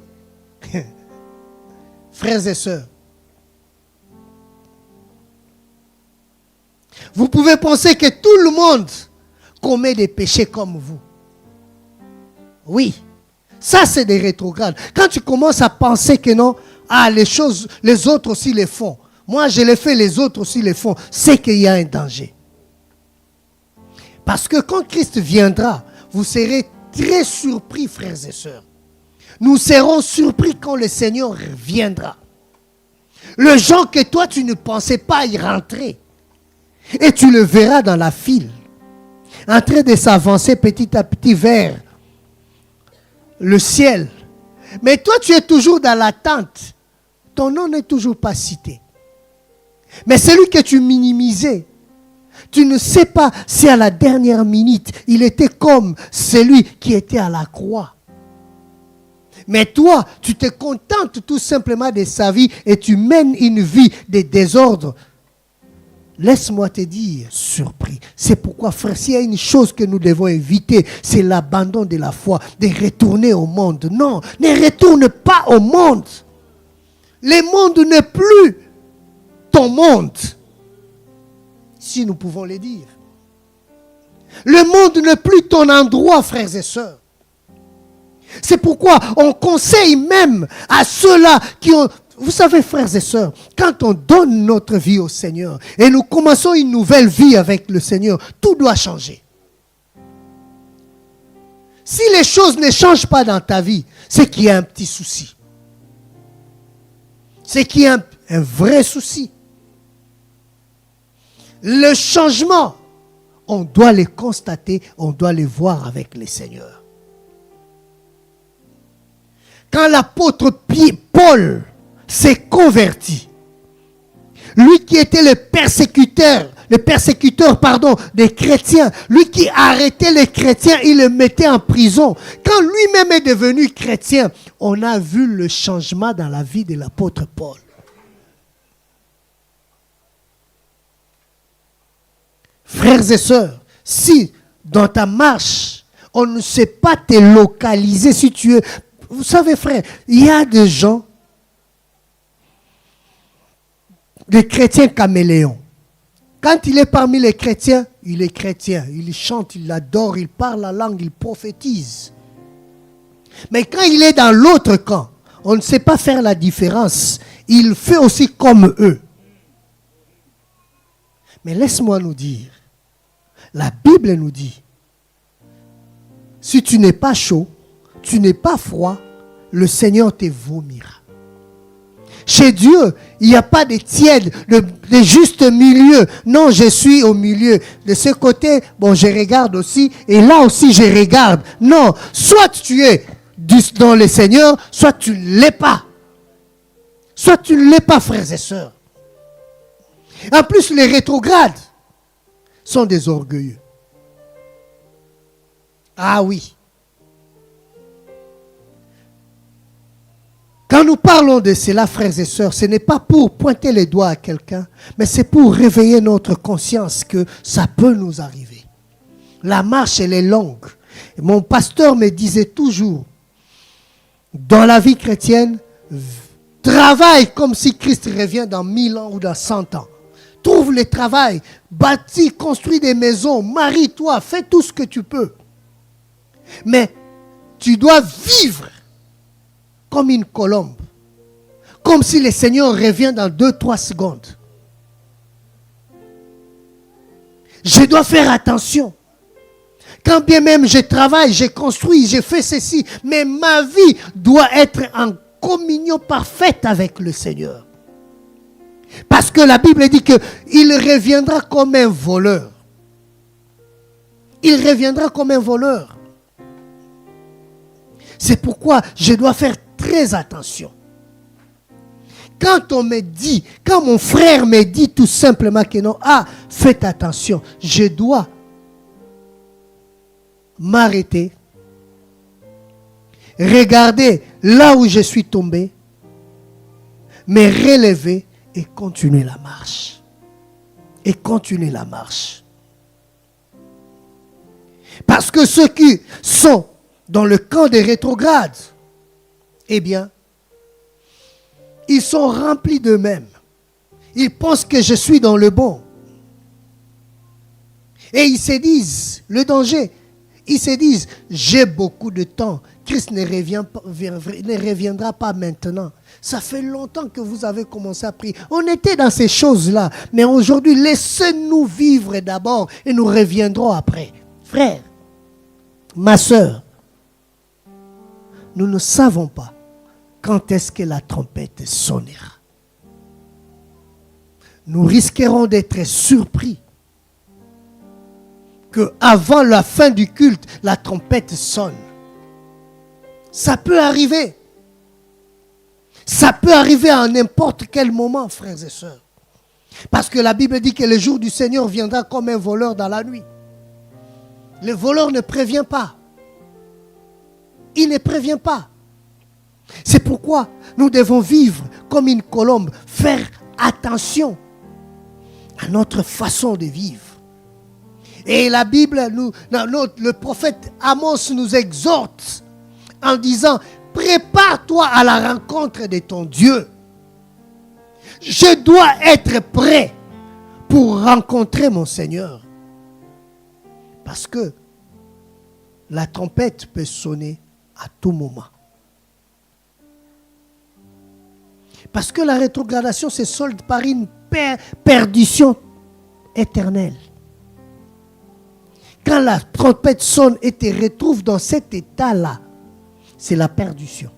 frères et sœurs, vous pouvez penser que tout le monde commet des péchés comme vous. Oui, ça c'est des rétrogrades. Quand tu commences à penser que non, ah les autres aussi les font. Moi je les fais, les autres aussi les font. C'est qu'il y a un danger. Parce que quand Christ viendra, vous serez très surpris, frères et sœurs. Nous serons surpris quand le Seigneur viendra. Le gens que toi tu ne pensais pas y rentrer. Et tu le verras dans la file. En train de s'avancer petit à petit vers le ciel. Mais toi, tu es toujours dans l'attente. Ton nom n'est toujours pas cité. Mais celui que tu minimisais, tu ne sais pas si à la dernière minute, il était comme celui qui était à la croix. Mais toi, tu te contentes tout simplement de sa vie et tu mènes une vie de désordre. Laisse-moi te dire, surpris. C'est pourquoi, frère, s'il y a une chose que nous devons éviter, c'est l'abandon de la foi, de retourner au monde. Non, ne retourne pas au monde. Le monde n'est plus ton monde, si nous pouvons le dire. Le monde n'est plus ton endroit, frères et sœurs. C'est pourquoi on conseille même à ceux-là qui ont... Vous savez, frères et sœurs, quand on donne notre vie au Seigneur et nous commençons une nouvelle vie avec le Seigneur, tout doit changer. Si les choses ne changent pas dans ta vie, c'est qu'il y a un petit souci. C'est qu'il y a un vrai souci. Le changement, on doit les constater, on doit les voir avec le Seigneur. Quand l'apôtre Paul s'est converti, lui qui était le persécuteur des chrétiens, lui qui arrêtait les chrétiens, il les mettait en prison. Quand lui-même est devenu chrétien, on a vu le changement dans la vie de l'apôtre Paul. Frères et sœurs, si dans ta marche, on ne sait pas te localiser, si tu es... Vous savez, frère, il y a des gens, des chrétiens caméléons. Quand il est parmi les chrétiens, il est chrétien. Il chante, il adore, il parle la langue, il prophétise. Mais quand il est dans l'autre camp, on ne sait pas faire la différence. Il fait aussi comme eux. Mais laisse-moi nous dire, la Bible nous dit si tu n'es pas chaud, tu n'es pas froid, le Seigneur te vomira. Chez Dieu, il n'y a pas de tiède, de juste milieu. Non, je suis au milieu. De ce côté, bon, je regarde aussi. Et là aussi, je regarde. Non, soit tu es dans le Seigneur, soit tu ne l'es pas. Soit tu ne l'es pas, frères et sœurs. En plus, les rétrogrades sont des orgueilleux. Ah oui. Quand nous parlons de cela, frères et sœurs, ce n'est pas pour pointer les doigts à quelqu'un, mais c'est pour réveiller notre conscience que ça peut nous arriver. La marche, elle est longue. Et mon pasteur me disait toujours, dans la vie chrétienne, travaille comme si Christ revient dans 1000 ans ou dans 100 ans. Trouve le travail, bâtis, construis des maisons, marie-toi, fais tout ce que tu peux. Mais tu dois vivre comme une colombe. Comme si le Seigneur revient dans 2-3 secondes. Je dois faire attention. Quand bien même je travaille, je construis, je fais ceci, mais ma vie doit être en communion parfaite avec le Seigneur. Parce que la Bible dit qu'il reviendra comme un voleur. Il reviendra comme un voleur. C'est pourquoi je dois faire très attention. Quand on me dit, quand mon frère me dit tout simplement que non, faites attention, je dois m'arrêter, regarder là où je suis tombé, me relever et continuer la marche. Et continuer la marche. Parce que ceux qui sont dans le camp des rétrogrades, eh bien, ils sont remplis d'eux-mêmes. Ils pensent que je suis dans le bon. Et ils se disent, le danger, ils se disent, j'ai beaucoup de temps. Christ ne reviendra pas maintenant. Ça fait longtemps que vous avez commencé à prier. On était dans ces choses-là. Mais aujourd'hui, laissez-nous vivre d'abord et nous reviendrons après. Frère, ma soeur, nous ne savons pas quand est-ce que la trompette sonnera. Nous risquerons d'être surpris qu'avant la fin du culte, la trompette sonne. Ça peut arriver. Ça peut arriver à n'importe quel moment, frères et sœurs. Parce que la Bible dit que le jour du Seigneur viendra comme un voleur dans la nuit. Le voleur ne prévient pas. Il ne prévient pas. C'est pourquoi nous devons vivre comme une colombe, faire attention à notre façon de vivre. Et la Bible, le prophète Amos nous exhorte en disant, prépare-toi à la rencontre de ton Dieu. Je dois être prêt pour rencontrer mon Seigneur. Parce que la trompette peut sonner à tout moment. Parce que la rétrogradation se solde par une perdition éternelle. Quand la trompette sonne et te retrouve dans cet état-là, c'est la perdition.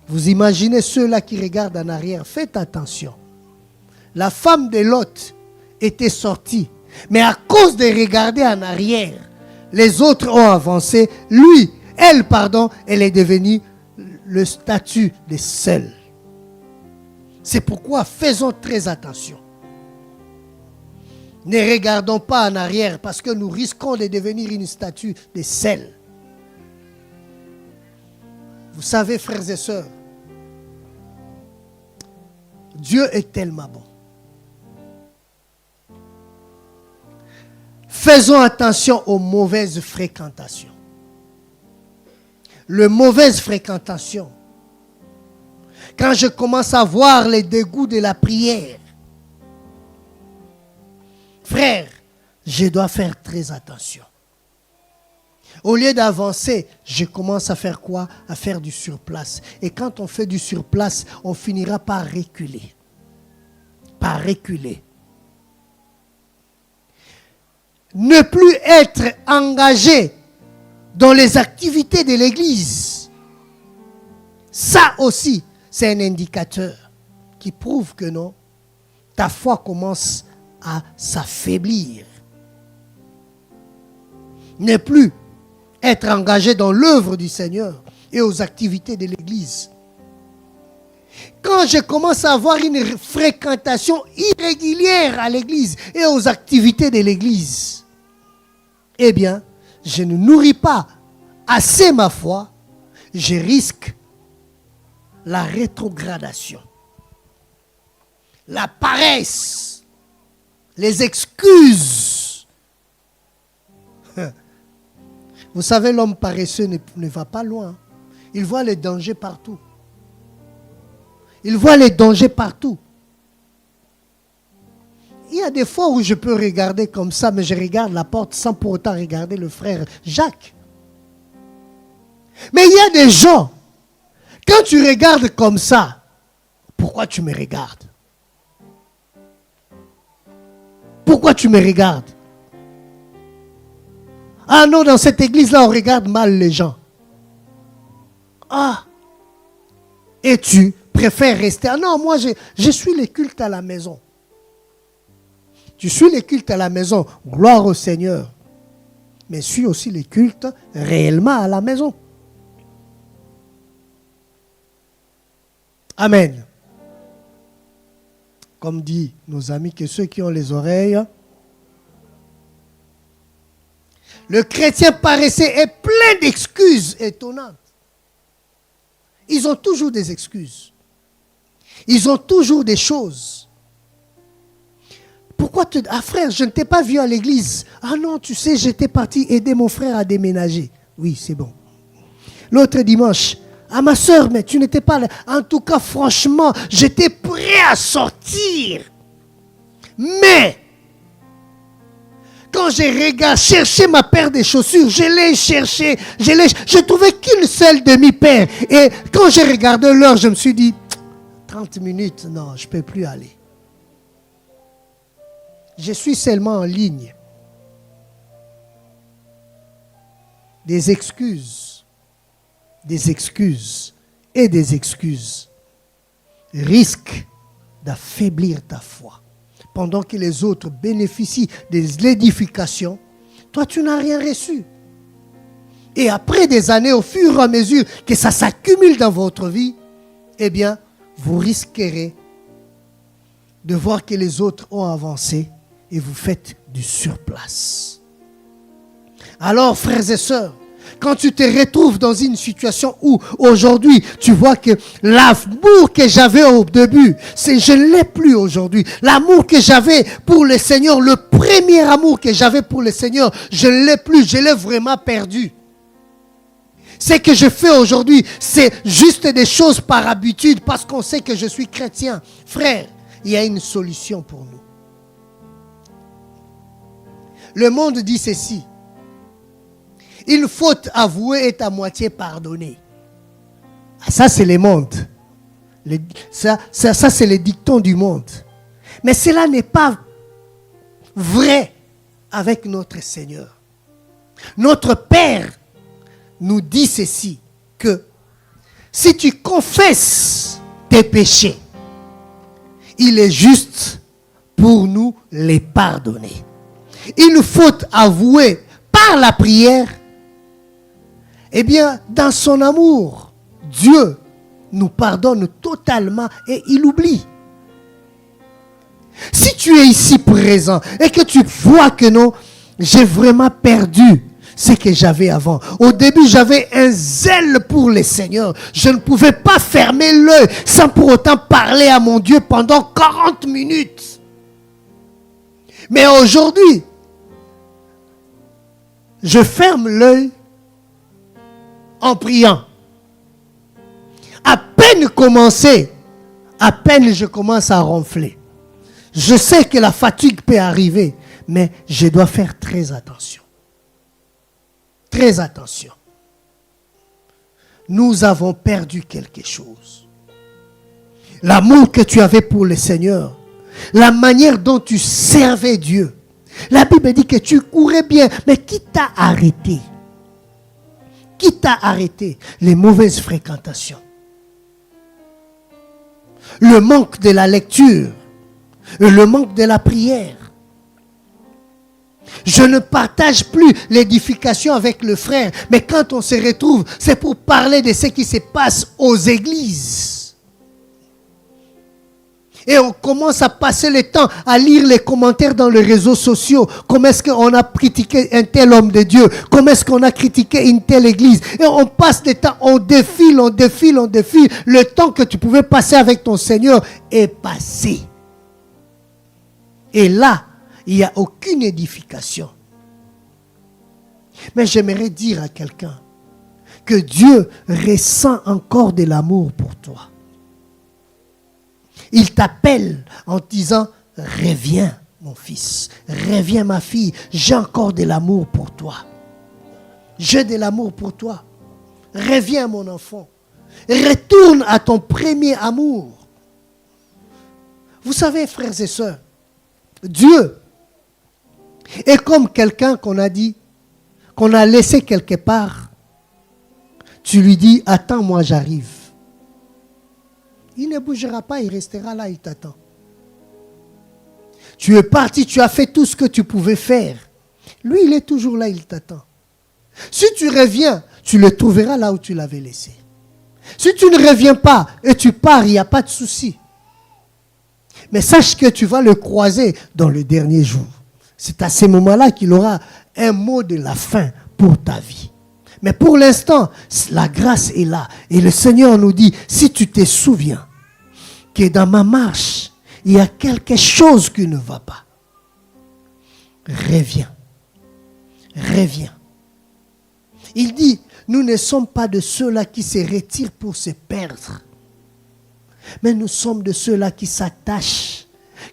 Vous imaginez ceux-là qui regardent en arrière, faites attention. La femme de Lot était sortie, mais à cause de regarder en arrière, les autres ont avancé. Elle est devenue le statut de sel. C'est pourquoi faisons très attention. Ne regardons pas en arrière parce que nous risquons de devenir une statue de sel. Vous savez, frères et sœurs, Dieu est tellement bon. Faisons attention aux mauvaises fréquentations. Les mauvaises fréquentations. Quand je commence à voir les dégoûts de la prière, frère, je dois faire très attention. Au lieu d'avancer, je commence à faire quoi? À faire du surplace. Et quand on fait du surplace, on finira par reculer. ne plus être engagé dans les activités de l'Église, ça aussi, c'est un indicateur qui prouve que non, ta foi commence à s'affaiblir. Ne plus être engagé dans l'œuvre du Seigneur et aux activités de l'Église. Quand je commence à avoir une fréquentation irrégulière à l'Église et aux activités de l'Église, eh bien, je ne nourris pas assez ma foi, je risque la rétrogradation, la paresse, les excuses. Vous savez, l'homme paresseux ne va pas loin. Il voit les dangers partout. Il voit les dangers partout. Il y a des fois où je peux regarder comme ça, mais je regarde la porte sans pour autant regarder le frère Jacques. Mais il y a des gens, quand tu regardes comme ça, pourquoi tu me regardes? Pourquoi tu me regardes? Ah non, dans cette église-là, on regarde mal les gens. Ah, et tu préfères rester. Ah non, moi, je suis les cultes à la maison. Tu suis les cultes à la maison, gloire au Seigneur. Mais suis aussi les cultes réellement à la maison. Amen. Comme dit nos amis, que ceux qui ont les oreilles. Le chrétien paresseux est plein d'excuses étonnantes. Ils ont toujours des excuses. Ils ont toujours des choses. Pourquoi te... Ah frère, je ne t'ai pas vu à l'église. Ah non, tu sais, j'étais parti aider mon frère à déménager. Oui, c'est bon. L'autre dimanche, ah ma soeur, mais tu n'étais pas là. En tout cas, franchement, j'étais prêt à sortir. Mais, quand j'ai cherché ma paire de chaussures, je l'ai cherché. Je trouvais qu'une seule demi-paire. Et quand j'ai regardé l'heure, je me suis dit, 30 minutes, non, je ne peux plus aller. Je suis seulement en ligne. Des excuses et des excuses risquent d'affaiblir ta foi. Pendant que les autres bénéficient de l'édification, toi tu n'as rien reçu. Et après des années, au fur et à mesure que ça s'accumule dans votre vie, eh bien, vous risquerez de voir que les autres ont avancé et vous faites du surplace. Alors, frères et sœurs, quand tu te retrouves dans une situation où aujourd'hui tu vois que l'amour que j'avais au début, je ne l'ai plus aujourd'hui. L'amour que j'avais pour le Seigneur, le premier amour que j'avais pour le Seigneur, je ne l'ai plus, je l'ai vraiment perdu. Ce que je fais aujourd'hui, c'est juste des choses par habitude parce qu'on sait que je suis chrétien. Frère, il y a une solution pour nous. Le monde dit ceci. Une faute avouée est à moitié pardonnée. Ça, c'est le monde. Ça c'est les dictons du monde. Mais cela n'est pas vrai avec notre Seigneur. Notre Père nous dit ceci, que si tu confesses tes péchés, il est juste pour nous les pardonner. Une faute avouée par la prière, eh bien, dans son amour, Dieu nous pardonne totalement et il oublie. Si tu es ici présent et que tu vois que non, j'ai vraiment perdu ce que j'avais avant. Au début, j'avais un zèle pour le Seigneur. Je ne pouvais pas fermer l'œil sans pour autant parler à mon Dieu pendant 40 minutes. Mais aujourd'hui, je ferme l'œil en priant. À peine commencé, à peine je commence à ronfler. Je sais que la fatigue peut arriver, mais je dois faire très attention. Très attention. Nous avons perdu quelque chose. L'amour que tu avais pour le Seigneur, la manière dont tu servais Dieu, La Bible dit que tu courais bien, mais qui t'a arrêté? Qui t'a arrêté? Les mauvaises fréquentations. Le manque de la lecture. Le manque de la prière. Je ne partage plus l'édification avec le frère, mais quand on se retrouve, c'est pour parler de ce qui se passe aux églises. Et on commence à passer le temps à lire les commentaires dans les réseaux sociaux. Comment est-ce qu'on a critiqué un tel homme de Dieu? Comment est-ce qu'on a critiqué une telle église? Et on passe le temps, on défile. Le temps que tu pouvais passer avec ton Seigneur est passé. Et là, il n'y a aucune édification. Mais j'aimerais dire à quelqu'un que Dieu ressent encore de l'amour pour toi. Il t'appelle en disant, reviens mon fils, reviens ma fille, j'ai encore de l'amour pour toi. J'ai de l'amour pour toi. Reviens mon enfant. Retourne à ton premier amour. Vous savez, frères et sœurs, Dieu est comme quelqu'un qu'on a dit, qu'on a laissé quelque part. Tu lui dis, attends-moi, j'arrive. Il ne bougera pas, il restera là, il t'attend. Tu es parti, tu as fait tout ce que tu pouvais faire. Lui, il est toujours là, il t'attend. Si tu reviens, tu le trouveras là où tu l'avais laissé. Si tu ne reviens pas et tu pars, il n'y a pas de souci. Mais sache que tu vas le croiser dans le dernier jour. C'est à ces moments-là qu'il aura un mot de la fin pour ta vie. Mais pour l'instant, la grâce est là. Et le Seigneur nous dit, si tu te souviens que dans ma marche, il y a quelque chose qui ne va pas, reviens. Reviens. Il dit, nous ne sommes pas de ceux-là qui se retirent pour se perdre. Mais nous sommes de ceux-là qui s'attachent,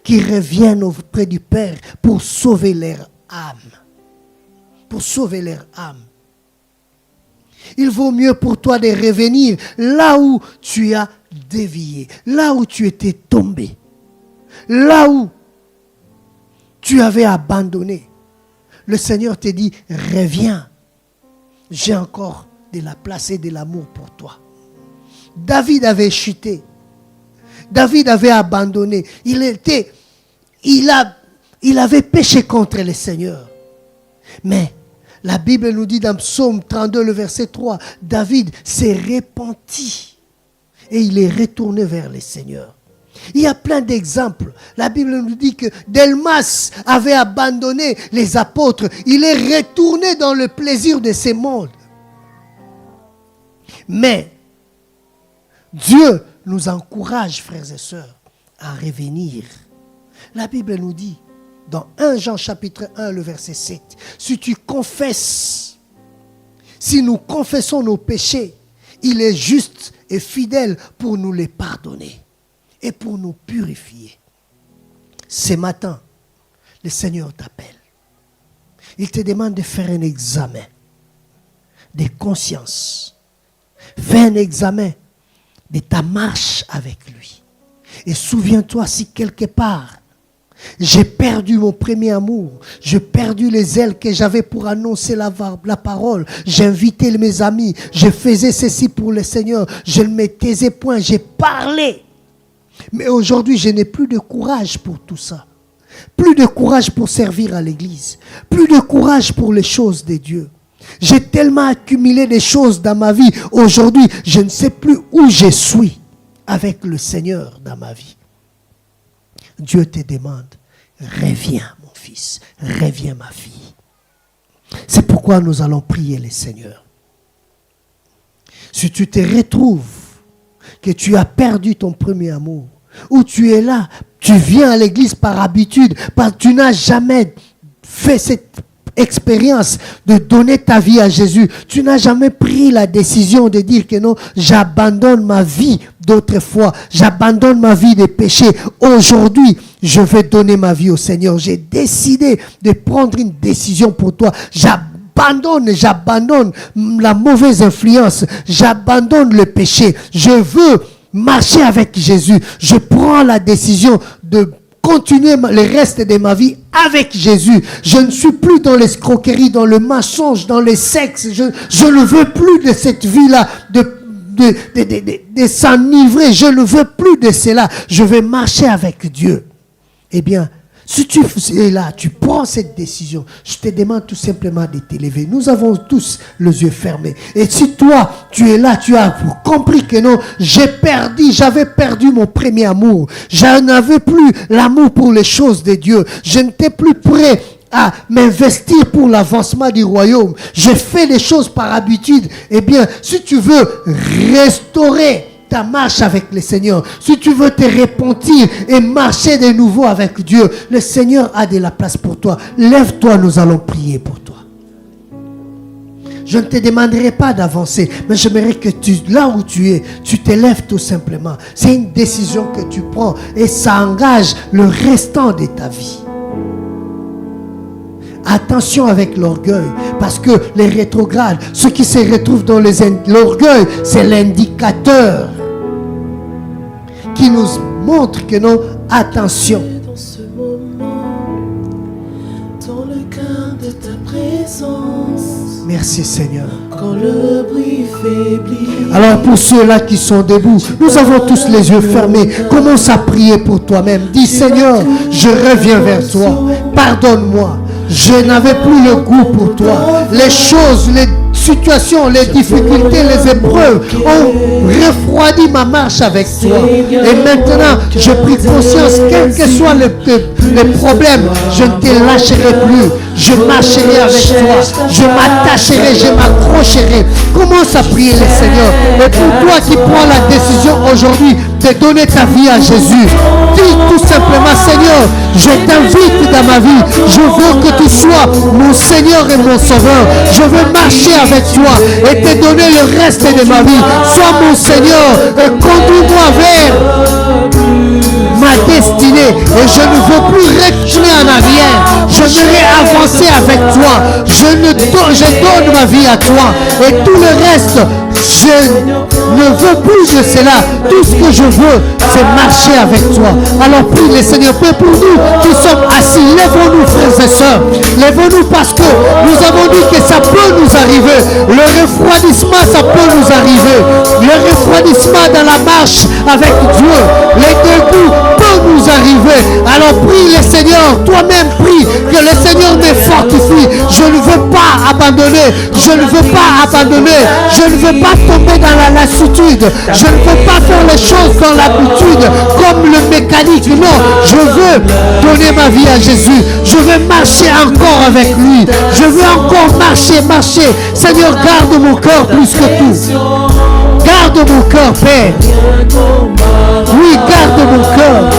qui reviennent auprès du Père pour sauver leur âme. Pour sauver leur âme. Il vaut mieux pour toi de revenir là où tu as dévié, là où tu étais tombé, là où tu avais abandonné. Le Seigneur te dit, reviens. J'ai encore de la place et de l'amour pour toi. David avait chuté. David avait abandonné. Il avait péché contre le Seigneur. Mais la Bible nous dit dans Psaume 32, le verset 3, David s'est repenti et il est retourné vers le Seigneur. Il y a plein d'exemples. La Bible nous dit que Delmas avait abandonné les apôtres. Il est retourné dans le plaisir de ce monde. Mais Dieu nous encourage, frères et sœurs, à revenir. La Bible nous dit, dans 1 Jean chapitre 1, le verset 7, si tu confesses, si nous confessons nos péchés, il est juste et fidèle pour nous les pardonner et pour nous purifier. Ce matin, le Seigneur t'appelle. Il te demande de faire un examen de conscience. Fais un examen de ta marche avec lui. Et souviens-toi si quelque part, j'ai perdu mon premier amour. J'ai perdu les ailes que j'avais pour annoncer la parole. J'invitais mes amis. Je faisais ceci pour le Seigneur. Je ne me taisais point. J'ai parlé. Mais aujourd'hui, je n'ai plus de courage pour tout ça. Plus de courage pour servir à l'église. Plus de courage pour les choses de Dieu. J'ai tellement accumulé des choses dans ma vie. Aujourd'hui, je ne sais plus où je suis avec le Seigneur dans ma vie. Dieu te demande, reviens mon fils, reviens ma fille. C'est pourquoi nous allons prier le Seigneur. Si tu te retrouves que tu as perdu ton premier amour, ou tu es là, tu viens à l'église par habitude, parce que tu n'as jamais fait cette expérience de donner ta vie à Jésus. Tu n'as jamais pris la décision de dire que non, j'abandonne ma vie d'autrefois, j'abandonne ma vie de péché. Aujourd'hui, je vais donner ma vie au Seigneur. J'ai décidé de prendre une décision pour toi. J'abandonne la mauvaise influence. J'abandonne le péché. Je veux marcher avec Jésus. Je prends la décision de continuer le reste de ma vie avec Jésus. Je ne suis plus dans l'escroquerie, dans le mensonge, dans les sexes. Je ne veux plus de cette vie-là, de s'enivrer. Je ne veux plus de cela. Je veux marcher avec Dieu. Eh bien, si tu es là, tu prends cette décision, je te demande tout simplement de t'élever. Nous avons tous les yeux fermés. Et si toi, tu es là, tu as compris que non, j'avais perdu mon premier amour. Je n'avais plus l'amour pour les choses de Dieu. Je n'étais plus prêt à m'investir pour l'avancement du royaume. Je fais les choses par habitude. Eh bien, si tu veux restaurer ta marche avec le Seigneur, si tu veux te repentir et marcher de nouveau avec Dieu, le Seigneur a de la place pour toi. Lève-toi, nous allons prier pour toi. Je ne te demanderai pas d'avancer, mais j'aimerais que là où tu es, tu te lèves tout simplement. C'est une décision que tu prends et ça engage le restant de ta vie. Attention avec l'orgueil, parce que les rétrogrades, ceux qui se retrouvent dans l'orgueil, c'est l'indicateur qui nous montre que non, attention. Dans ce moment, dans le cœur de ta présence. Merci Seigneur. Quand le bruit faiblit. Alors pour ceux-là qui sont debout, nous avons tous les yeux fermés. Commence à prier pour toi-même. Dis Seigneur, je reviens vers toi. Pardonne-moi. Je n'avais plus le goût pour toi. Les choses, les situations, les difficultés, les épreuves ont refroidi ma marche avec toi. Et maintenant, je pris conscience, quels que soient les problèmes, je ne te lâcherai plus. Je marcherai avec toi. Je m'attacherai, je m'accrocherai. Commence à prier le Seigneur. Et pour toi qui prends la décision aujourd'hui de donner ta vie à Jésus, dis tout simplement, Seigneur, je t'invite dans ma vie. Je veux que tu sois mon Seigneur et mon Sauveur. Je veux marcher avec toi et te donner le reste de ma vie. Sois mon Seigneur et conduis-moi vers ma destinée. Et je ne veux plus retourner en arrière. Je veux avancer avec toi. Je donne ma vie à toi. Et tout le reste, je ne veux plus de cela. Tout ce que je veux, c'est marcher avec toi. Alors prie le Seigneur. Prie pour nous qui sommes assis. Lèvons-nous, frères et sœurs. Lèvons-nous parce que nous avons dit que ça peut nous arriver. Le refroidissement, ça peut nous arriver. Le refroidissement dans la marche avec Dieu. Les dégoûts peuvent nous arriver. Alors prie le Seigneur. Toi-même prie que le Seigneur me fortifie. Je ne veux pas abandonner. Je ne veux pas abandonner. Je ne veux pas tomber dans la lassitude. Je ne veux pas faire les choses dans l'habitude comme le mécanique. Non, je veux donner ma vie à Jésus. Je veux marcher encore avec lui. Je veux encore marcher. Seigneur, garde mon cœur plus que tout. Garde mon cœur, Père. Oui, garde mon cœur.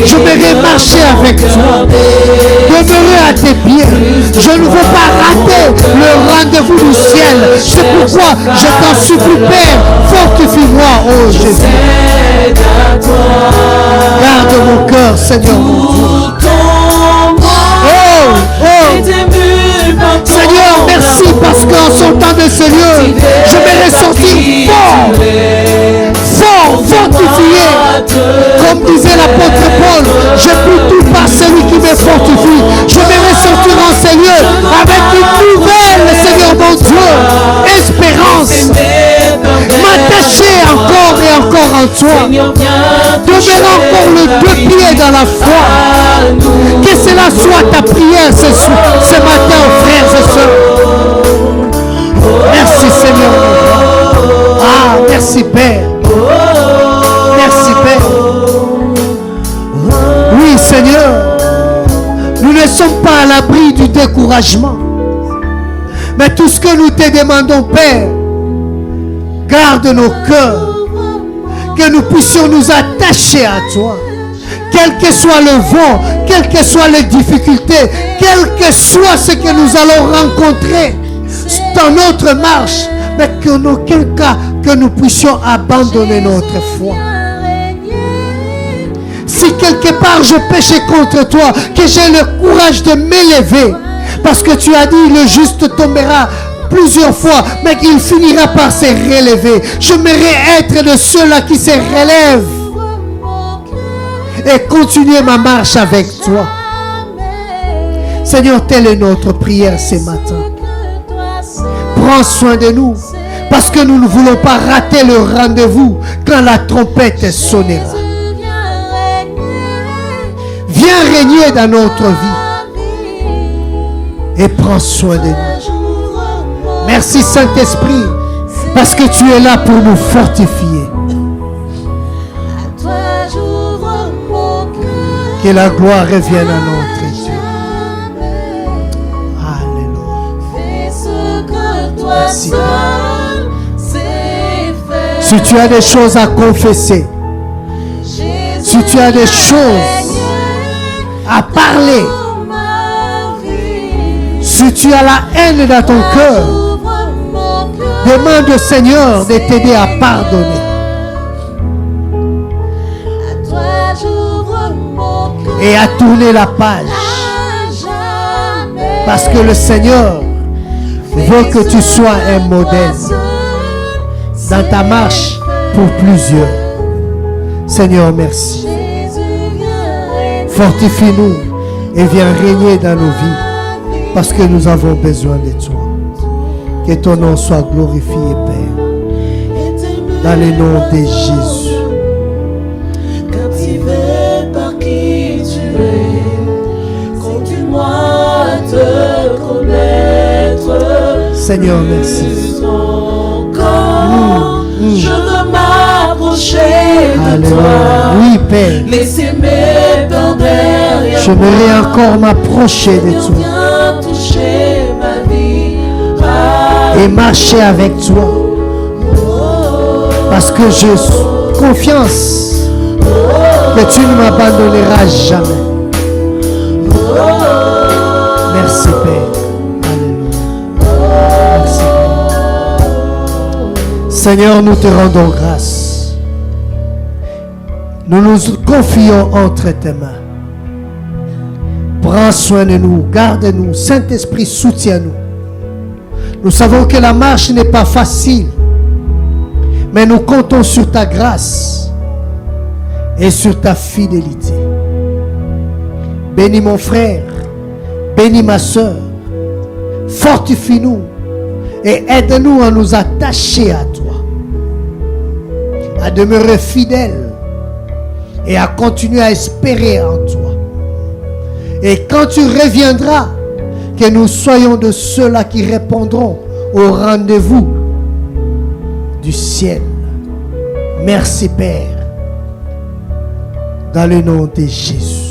Je vais marcher avec toi. Demeurer à tes pieds. Je ne veux pas rater le rendez-vous du ciel. C'est pourquoi je t'en supplie, Père, fortifie-moi, oh Jésus. Garde mon cœur, Seigneur mon Dieu. Seigneur, merci parce qu'en sortant de ce lieu, je vais ressortir fort, fortifié. Comme disait l'apôtre Paul, je peux tout par celui qui me fortifie. Je vais ressortir en ces lieux avec une nouvelle, Seigneur mon Dieu, espérance. M'attacher encore et encore en toi. Demeurer encore les deux pieds dans la foi. Que cela soit ta prière ce matin, frères et sœurs. Merci Seigneur. Ah, merci Père. Merci Père. Oui Seigneur. Nous ne sommes pas à l'abri du découragement. Mais tout ce que nous te demandons, Père, garde nos cœurs. Que nous puissions nous attacher à toi. Quel que soit le vent, quelles que soient les difficultés, quel que soit ce que nous allons rencontrer dans notre marche, mais qu'en aucun cas que nous puissions abandonner notre foi. Si quelque part je péchais contre toi, que j'ai le courage de m'élever, parce que tu as dit le juste tombera plusieurs fois, mais il finira par se relever. J'aimerais être de ceux-là qui se relèvent et continuer ma marche avec toi. Seigneur, telle est notre prière ce matin. Prends soin de nous, parce que nous ne voulons pas rater le rendez-vous quand la trompette sonnera. Viens régner dans notre vie et prends soin de nous. Merci Saint-Esprit, parce que tu es là pour nous fortifier. Que la gloire revienne à notre Dieu. Alléluia. Merci. Si tu as des choses à confesser, si tu as des choses à parler, si tu as la haine dans ton cœur, demande au Seigneur de t'aider à pardonner. Et à tourner la page. Parce que le Seigneur veut que tu sois un modèle dans ta marche pour plusieurs. Seigneur, merci. Fortifie-nous et viens régner dans nos vies parce que nous avons besoin de toi. Que ton nom soit glorifié, Père. Dans le nom de Jésus. Seigneur, merci. Je veux m'approcher de toi. Oui, Père. Laissez mes peurs derrière. J'aimerais encore m'approcher de toi. Viens toucher ma vie. Et marcher avec toi. Parce que j'ai confiance que tu ne m'abandonneras jamais. Merci, Père. Merci, Père. Seigneur, nous te rendons grâce. Nous nous confions entre tes mains. Prends soin de nous, garde-nous. Saint-Esprit, soutiens-nous. Nous savons que la marche n'est pas facile, mais nous comptons sur ta grâce et sur ta fidélité. Bénis mon frère, bénis ma soeur, fortifie-nous et aide-nous à nous attacher à toi, à demeurer fidèles et à continuer à espérer en toi. Et quand tu reviendras, que nous soyons de ceux-là qui répondront au rendez-vous du ciel. Merci Père, dans le nom de Jésus.